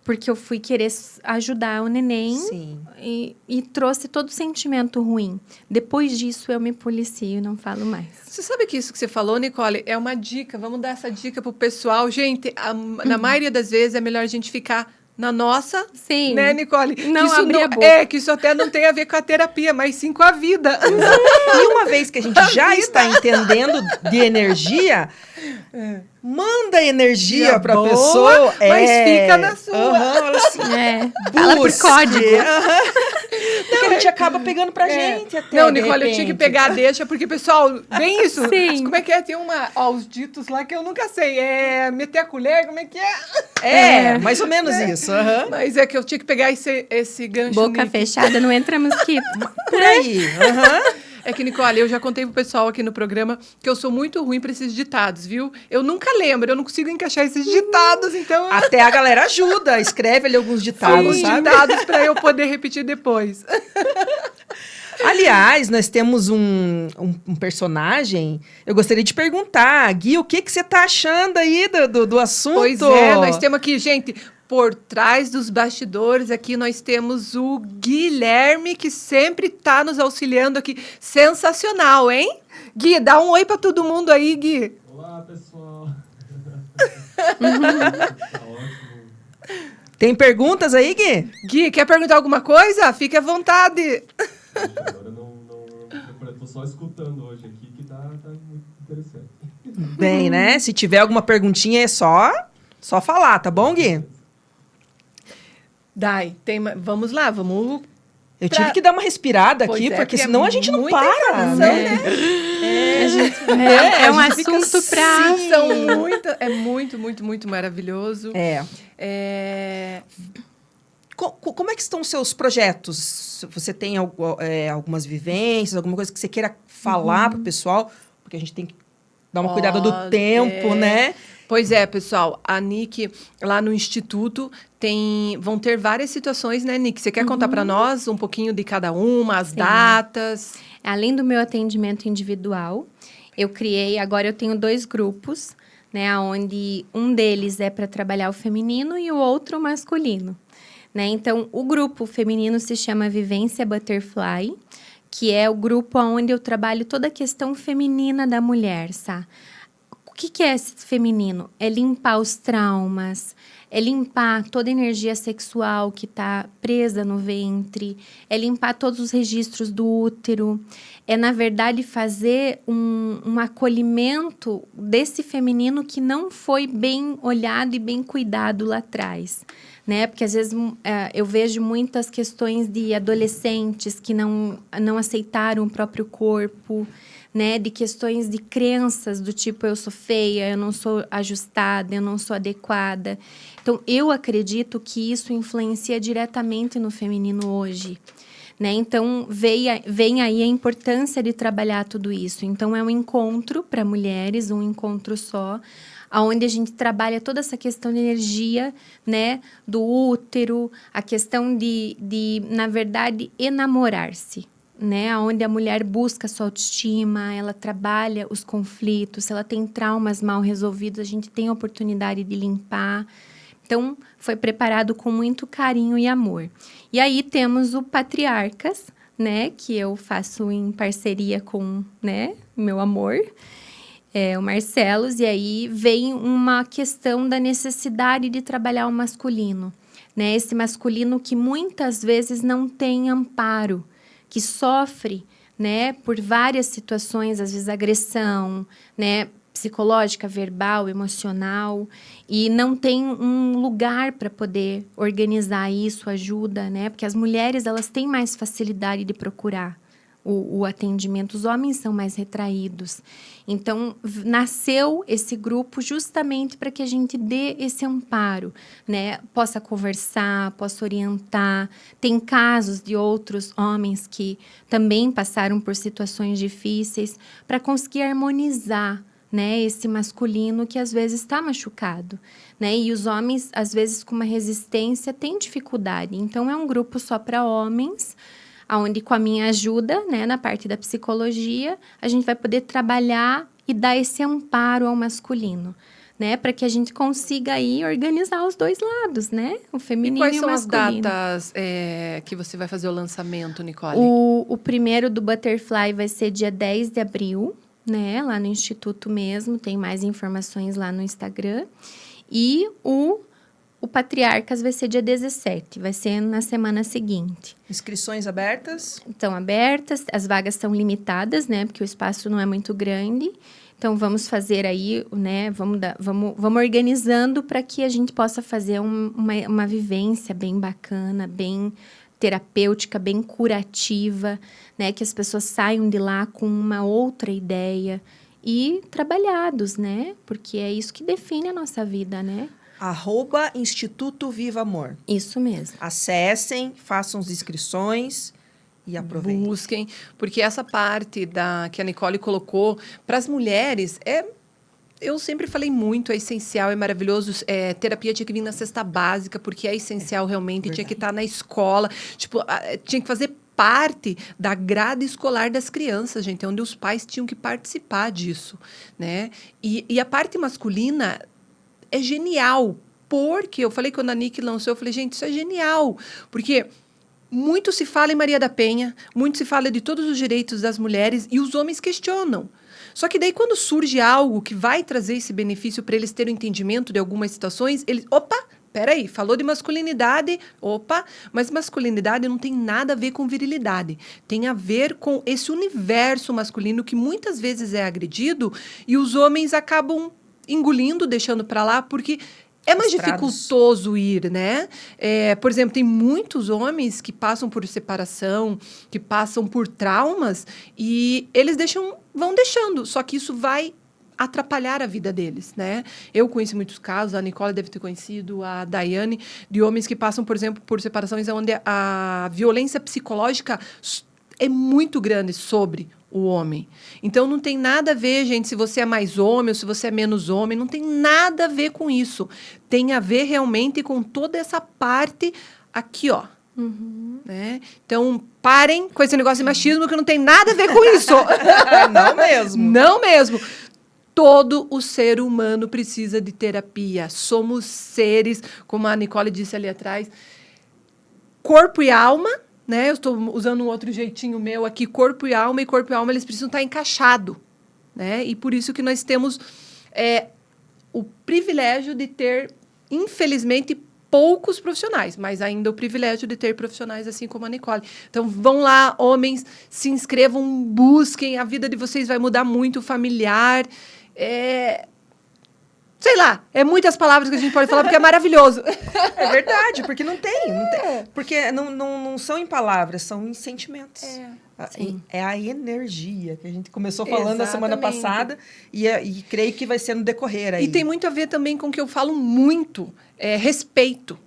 Porque eu fui querer ajudar o neném. Sim. E trouxe todo o sentimento ruim. Depois disso, eu me policio e não falo mais. Você sabe que isso que você falou, Nicole, é uma dica. Vamos dar essa dica pro pessoal. Gente, na maioria das vezes é melhor a gente ficar na nossa, sim, né, Nicole? Não isso abrir a boca. Que isso até não tem a ver com a terapia, mas sim com a vida. E uma vez que a gente já está entendendo de energia, manda energia para a pessoa. Mas fica na sua. Assim, fala por código. Porque a gente acaba pegando pra gente até. Não, Nicole, eu tinha que pegar a deixa, porque, pessoal, bem isso. Sim. Como é que é? Tem os ditos lá que eu nunca sei. Meter a colher, como é que é? Mais ou menos isso. Mas é que eu tinha que pegar esse gancho. Boca fechada, não entra mosquito. Por aí. É que, Nicole, eu já contei pro pessoal aqui no programa que eu sou muito ruim para esses ditados, viu? Eu nunca lembro, eu não consigo encaixar esses ditados, então... Até a galera ajuda, escreve ali alguns ditados, sabe? Ditados para eu poder repetir depois. Aliás, nós temos um personagem. Eu gostaria de perguntar, Gui, o que você tá achando aí do assunto? Pois é, nós temos aqui, gente... Por trás dos bastidores, aqui nós temos o Guilherme, que sempre está nos auxiliando aqui. Sensacional, hein? Gui, dá um oi para todo mundo aí, Gui. Olá, pessoal. Tá ótimo. Tem perguntas aí, Gui? Gui, quer perguntar alguma coisa? Fique à vontade. Agora eu tô só escutando hoje aqui, que tá muito interessante. Bem, né? Se tiver alguma perguntinha, é só falar, tá bom, Gui? Dai, vamos lá, vamos... Eu tive que dar uma respirada aqui, porque senão a gente não para, né? É um assunto pra... É muito, muito, muito maravilhoso. Como é que estão os seus projetos? Você tem algumas vivências, alguma coisa que você queira falar para o pessoal? Porque a gente tem que dar uma cuidada do tempo, né? Pois é, pessoal. A Nick, lá no Instituto, vão ter várias situações, né, Nick? Você quer contar para nós um pouquinho de cada uma, as datas? Além do meu atendimento individual, agora eu tenho 2 grupos, né, onde um deles é para trabalhar o feminino e o outro o masculino, né? Então, o grupo feminino se chama Vivência Butterfly, que é o grupo onde eu trabalho toda a questão feminina da mulher, sabe? O que é esse feminino? É limpar os traumas, é limpar toda a energia sexual que está presa no ventre, é limpar todos os registros do útero, é, na verdade, fazer um acolhimento desse feminino que não foi bem olhado e bem cuidado lá atrás, né? Porque, às vezes, eu vejo muitas questões de adolescentes que não aceitaram o próprio corpo, né, de questões de crenças do tipo, eu sou feia, eu não sou ajustada, eu não sou adequada. Então, eu acredito que isso influencia diretamente no feminino hoje, né? Então, vem aí a importância de trabalhar tudo isso. Então, é um encontro para mulheres, um encontro só, onde a gente trabalha toda essa questão de energia, né, do útero, a questão de na verdade, enamorar-se, né, onde a mulher busca sua autoestima, ela trabalha os conflitos, se ela tem traumas mal resolvidos, a gente tem a oportunidade de limpar. Então, foi preparado com muito carinho e amor. E aí temos o Patriarcas, né, que eu faço em parceria com, né, meu amor, o Marcelos, e aí vem uma questão da necessidade de trabalhar o masculino, né, esse masculino que muitas vezes não tem amparo, que sofre, né, por várias situações, às vezes agressão, né, psicológica, verbal, emocional, e não tem um lugar para poder organizar isso, ajuda, né, porque as mulheres, elas têm mais facilidade de procurar o atendimento, os homens são mais retraídos. Então, nasceu esse grupo justamente para que a gente dê esse amparo, né? Possa conversar, possa orientar. Tem casos de outros homens que também passaram por situações difíceis para conseguir harmonizar, né, esse masculino que às vezes está machucado, né? E os homens, às vezes, com uma resistência, têm dificuldade. Então, é um grupo só para homens, onde com a minha ajuda, né, na parte da psicologia, a gente vai poder trabalhar e dar esse amparo ao masculino, né, para que a gente consiga aí organizar os dois lados, né, o feminino e o masculino. E quais são as datas que você vai fazer o lançamento, Nicole? O primeiro do Butterfly vai ser dia 10 de abril, né, lá no Instituto mesmo, tem mais informações lá no Instagram. E o Patriarcas vai ser dia 17, vai ser na semana seguinte. Inscrições abertas? Estão abertas, as vagas estão limitadas, né? Porque o espaço não é muito grande. Então, vamos fazer aí, né? Vamos organizando para que a gente possa fazer uma vivência bem bacana, bem terapêutica, bem curativa, né? Que as pessoas saiam de lá com uma outra ideia e trabalhados, né? Porque é isso que define a nossa vida, né? @Instituto Viva Amor. Isso mesmo. Acessem, façam as inscrições e aproveitem. Busquem, porque essa parte que a Nicole colocou para as mulheres eu sempre falei muito, é essencial, é maravilhoso. Terapia tinha que vir na cesta básica, porque é essencial realmente, verdade. tinha que estar na escola, tinha que fazer parte da grade escolar das crianças, gente, onde os pais tinham que participar disso, né? E a parte masculina é genial, porque eu falei quando a Nick lançou, eu falei, gente, isso é genial, porque muito se fala em Maria da Penha, muito se fala de todos os direitos das mulheres e os homens questionam. Só que daí quando surge algo que vai trazer esse benefício para eles terem entendimento de algumas situações, eles, peraí, falou de masculinidade, mas masculinidade não tem nada a ver com virilidade. Tem a ver com esse universo masculino que muitas vezes é agredido e os homens acabam engolindo, deixando para lá, porque é mais dificultoso ir, né? Por exemplo, tem muitos homens que passam por separação, que passam por traumas, e eles vão deixando. Só que isso vai atrapalhar a vida deles, né? Eu conheci muitos casos, a Nicole deve ter conhecido, a Daiane, de homens que passam, por exemplo, por separações onde a violência psicológica é muito grande sobre o homem. Então, não tem nada a ver, gente, se você é mais homem ou se você é menos homem, não tem nada a ver com isso. Tem a ver realmente com toda essa parte aqui, ó. Né? Então, parem com esse negócio de machismo que não tem nada a ver com isso. Não mesmo. Não mesmo. Todo o ser humano precisa de terapia. Somos seres, como a Nicole disse ali atrás, corpo e alma, né? Eu estou usando um outro jeitinho meu aqui, corpo e alma eles precisam estar encaixados, né? E por isso que nós temos o privilégio de ter, infelizmente, poucos profissionais, mas ainda o privilégio de ter profissionais assim como a Nicole. Então, vão lá, homens, se inscrevam, busquem, a vida de vocês vai mudar muito, familiar, sei lá, é muitas palavras que a gente pode falar, porque é maravilhoso. É verdade, porque não tem. Porque não são em palavras, são em sentimentos. É a energia que a gente começou falando na semana passada e creio que vai ser no decorrer aí. E tem muito a ver também com o que eu falo muito, respeito.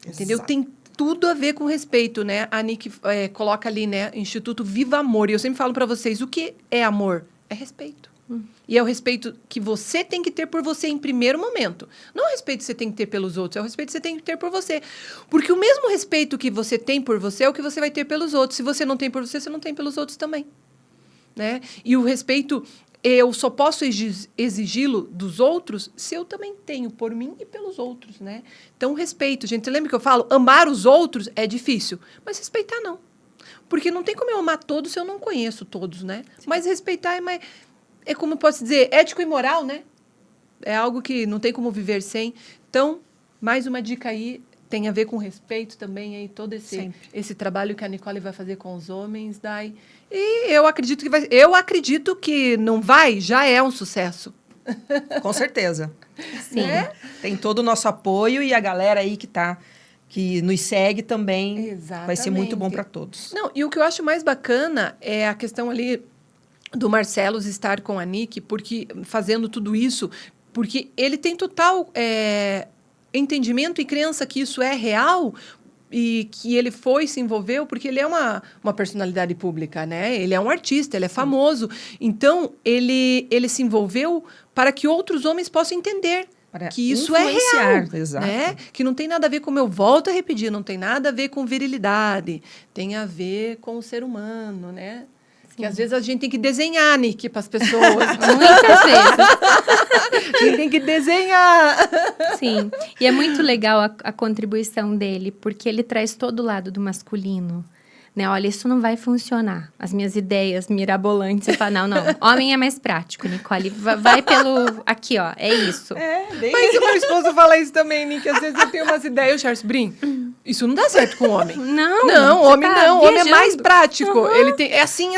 Exato. Entendeu? Tem tudo a ver com respeito, né? A Nick coloca ali, né? Instituto Viva Amor. E eu sempre falo para vocês, o que é amor? É respeito. E é o respeito que você tem que ter por você em primeiro momento. Não é o respeito que você tem que ter pelos outros, é o respeito que você tem que ter por você. Porque o mesmo respeito que você tem por você é o que você vai ter pelos outros. Se você não tem por você, você não tem pelos outros também. Né? E o respeito, eu só posso exigi-lo dos outros se eu também tenho por mim e pelos outros. Né? Então, respeito. Gente, você lembra que eu falo? Amar os outros é difícil, mas respeitar não. Porque não tem como eu amar todos se eu não conheço todos, né? Sim. Mas respeitar é como eu posso dizer, ético e moral, né? É algo que não tem como viver sem. Então, mais uma dica aí, tem a ver com respeito também, aí todo esse trabalho que a Nicole vai fazer com os homens, Dai. E eu acredito que não vai, já é um sucesso. Com certeza. Sim. Né? Tem todo o nosso apoio e a galera aí que nos segue também. Exatamente. Vai ser muito bom para todos. Não, e o que eu acho mais bacana é a questão ali do Marcelo estar com a Nick, porque fazendo tudo isso, porque ele tem total entendimento e crença que isso é real e que ele se envolveu, porque ele é uma personalidade pública, né? Ele é um artista, ele é famoso. Então, ele se envolveu para que outros homens possam entender que isso é real, exato. Né? Que não tem nada a ver, como eu volto a repetir, não tem nada a ver com virilidade, tem a ver com o ser humano, né? Que às vezes a gente tem que desenhar, Nick, para as pessoas. Muitas vezes. A gente tem que desenhar. Sim. E é muito legal a contribuição dele, porque ele traz todo o lado do masculino. Né? Olha, isso não vai funcionar. As minhas ideias mirabolantes. Você fala, não. Homem é mais prático, Nicole. Vai pelo... Aqui, ó. É isso. Mas o meu esposo fala isso também, Nick. Às vezes eu tenho umas ideias, Charles Brin. Isso não dá certo com homem. Não, homem tá não. viajando. Homem é mais prático. Uhum. Ele tem... É assim.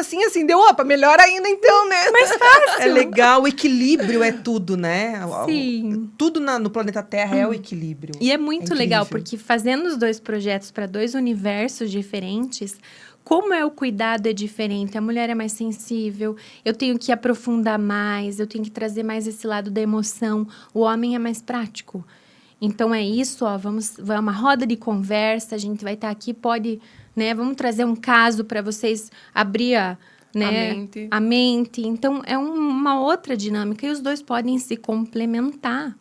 Deu, opa, melhor ainda então, né? Mais fácil. É legal, o equilíbrio é tudo, né? Sim. Tudo no planeta Terra é o equilíbrio. E é muito incrível. legal, porque fazendo os dois projetos para dois universos diferentes, como é o cuidado é diferente. A mulher é mais sensível, eu tenho que aprofundar mais, eu tenho que trazer mais esse lado da emoção. O homem é mais prático. Então, é isso, ó, vai uma roda de conversa, a gente vai estar aqui, vamos trazer um caso para vocês abrir a mente. Então, é uma outra dinâmica e os dois podem se complementar,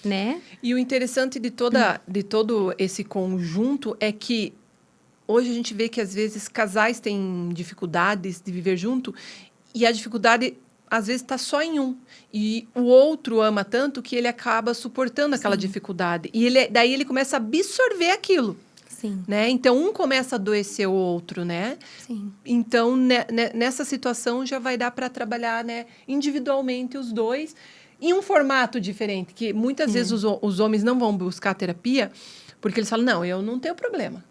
né? E o interessante de todo esse conjunto é que hoje a gente vê que, às vezes, casais têm dificuldades de viver junto e a dificuldade, às vezes, está só em um. E o outro ama tanto que ele acaba suportando aquela dificuldade. E daí ele começa a absorver aquilo. Sim. Né? Então, um começa a adoecer o outro, né? Sim. Então, nessa situação, já vai dar para trabalhar, né, individualmente os dois em um formato diferente, que muitas vezes os homens não vão buscar terapia porque eles falam, não, eu não tenho problema.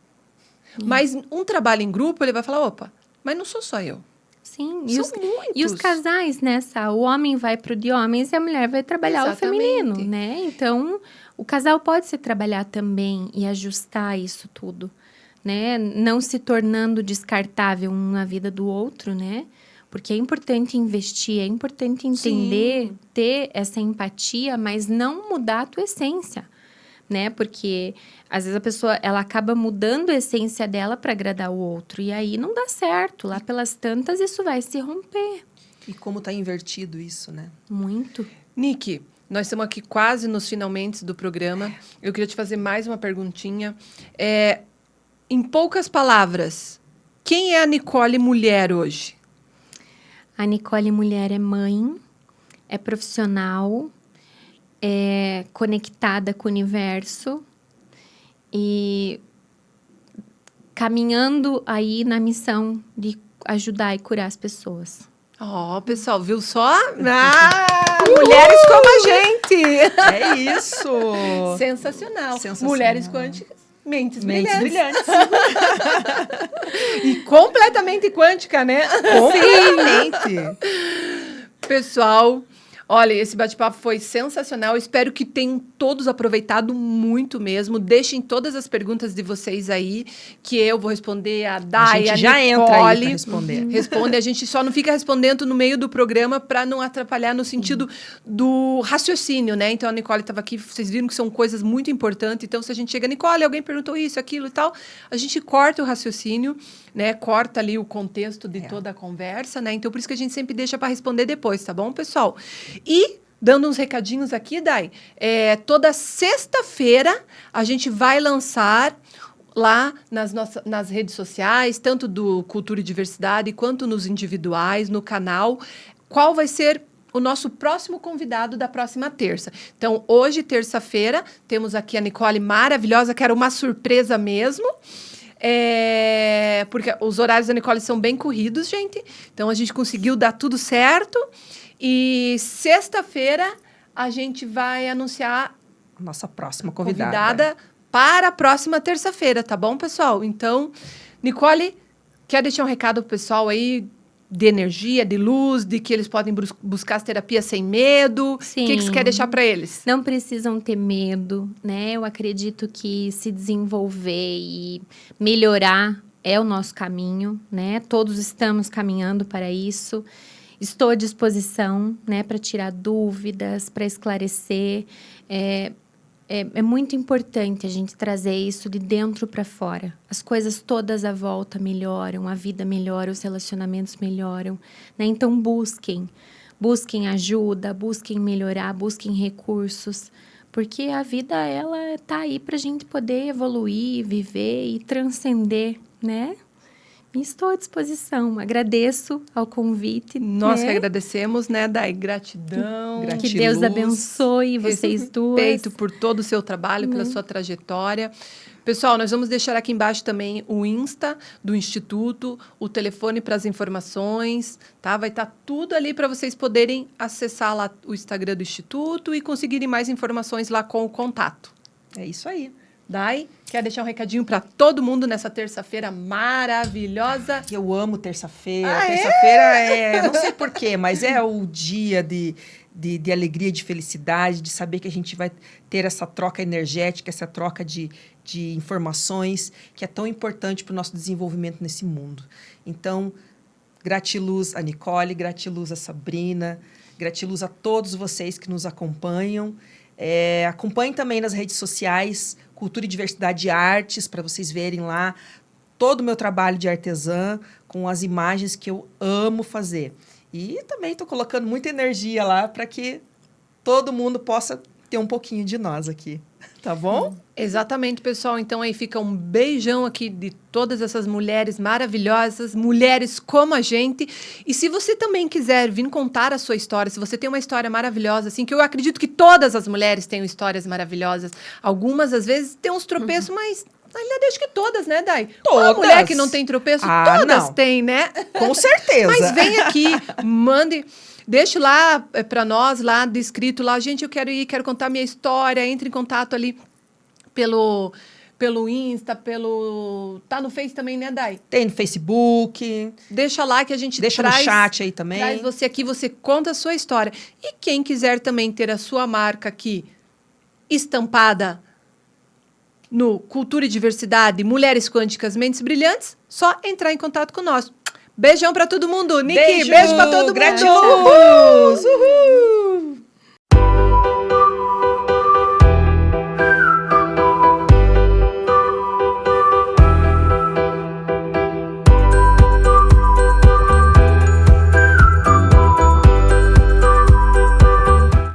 Mas um trabalho em grupo, ele vai falar, opa, mas não sou só eu. Sim, Muitos. E os casais, né, Sá? O homem vai pro de homens e a mulher vai trabalhar Exatamente. o feminino, né? Então, o casal pode se trabalhar também e ajustar isso tudo, né? Não se tornando descartável um na vida do outro, né? Porque é importante investir, é importante entender, ter essa empatia, mas não mudar a tua essência, né? Porque às vezes a pessoa, ela acaba mudando a essência dela para agradar o outro. E aí não dá certo. Lá pelas tantas, isso vai se romper. E como tá invertido isso, né? Muito. Nick, nós estamos aqui quase nos finalmente do programa. Eu queria te fazer mais uma perguntinha. Em poucas palavras, quem é a Nicole mulher hoje? A Nicole mulher é mãe, é profissional, é conectada com o universo e caminhando aí na missão de ajudar e curar as pessoas. Ó, pessoal, viu só? Mulheres como a gente! É isso! Sensacional. Sensacional. Mulheres quânticas, mentes brilhantes. brilhantes. E completamente quântica, né? Completamente. Pessoal, olha, esse bate-papo foi sensacional. Espero que tenham todos aproveitado muito mesmo. Deixem todas as perguntas de vocês aí, que eu vou responder, a Day, A a gente já Nicole. entra aí pra responder. Responde, a gente só não fica respondendo no meio do programa para não atrapalhar no sentido do raciocínio, né? Então, a Nicole estava aqui, vocês viram que são coisas muito importantes. Então, se a gente chega, Nicole, alguém perguntou isso, aquilo e tal, a gente corta o raciocínio, né? Corta ali o contexto de toda a conversa, né? Então, por isso que a gente sempre deixa para responder depois, tá bom, pessoal? E, dando uns recadinhos aqui, Day, toda sexta-feira a gente vai lançar lá nas redes sociais, tanto do Cultura e Diversidade quanto nos individuais, no canal, qual vai ser o nosso próximo convidado da próxima terça. Então, hoje, terça-feira, temos aqui a Nicole maravilhosa, que era uma surpresa mesmo. Porque os horários da Nicole são bem corridos, gente. Então, a gente conseguiu dar tudo certo. E sexta-feira, a gente vai anunciar Nossa próxima convidada. convidada para a próxima terça-feira, tá bom, pessoal? Então, Nicole, quer deixar um recado pro pessoal aí de energia, de luz, de que eles podem buscar as terapias sem medo? Sim. O que você quer deixar para eles? Não precisam ter medo, né? Eu acredito que se desenvolver e melhorar é o nosso caminho, né? Todos estamos caminhando para isso. Estou à disposição, né, para tirar dúvidas, para esclarecer. É muito importante a gente trazer isso de dentro para fora. As coisas todas à volta melhoram, a vida melhora, os relacionamentos melhoram, né? Então, busquem ajuda, busquem melhorar, busquem recursos, porque a vida, ela tá aí para a gente poder evoluir, viver e transcender, né? E estou à disposição. Agradeço ao convite. Nós né? que agradecemos, né, Day? Gratidão. Que Deus Gratiluz. abençoe vocês duas. Respeito por todo o seu trabalho, pela sua trajetória. Pessoal, nós vamos deixar aqui embaixo também o Insta do Instituto, o telefone para as informações, tá? Vai estar tudo ali para vocês poderem acessar lá o Instagram do Instituto e conseguirem mais informações lá com o contato. É isso aí. Day, quer deixar um recadinho para todo mundo nessa terça-feira maravilhosa? Eu amo terça-feira. Ah, Terça-feira não sei porquê, mas é o dia de alegria, de felicidade, de saber que a gente vai ter essa troca energética, essa troca de informações, que é tão importante para o nosso desenvolvimento nesse mundo. Então, gratiluz a Nicole, gratiluz a Sabrina, gratiluz a todos vocês que nos acompanham. Acompanhem também nas redes sociais, Cultura e Diversidade Artes, para vocês verem lá todo o meu trabalho de artesã, com as imagens que eu amo fazer. E também estou colocando muita energia lá para que todo mundo possa ter um pouquinho de nós aqui. Tá bom? Exatamente, pessoal. Então, aí fica um beijão aqui de todas essas mulheres maravilhosas, mulheres como a gente. E se você também quiser vir contar a sua história, se você tem uma história maravilhosa, assim, que eu acredito que todas as mulheres têm histórias maravilhosas. Algumas, às vezes, têm uns tropeços, mas... Aliás, acho que todas, né, Day? Todas. Uma mulher que não tem tropeço, todas não. têm, né? Com certeza. Mas vem aqui, mande... Deixe lá para nós, lá descrito, lá, gente, eu quero ir, quero contar minha história, entre em contato ali pelo Insta, tá no Face também, né, Day? Tem no Facebook. Deixa lá que a gente Deixa traz, no chat aí também. traz você aqui, você conta a sua história. E quem quiser também ter a sua marca aqui estampada no Cultura e Diversidade, Mulheres Quânticas, Mentes Brilhantes, só entrar em contato com nós. Beijão pra todo mundo. Niki, beijo pra todo mundo. Gratiluz! Uhul!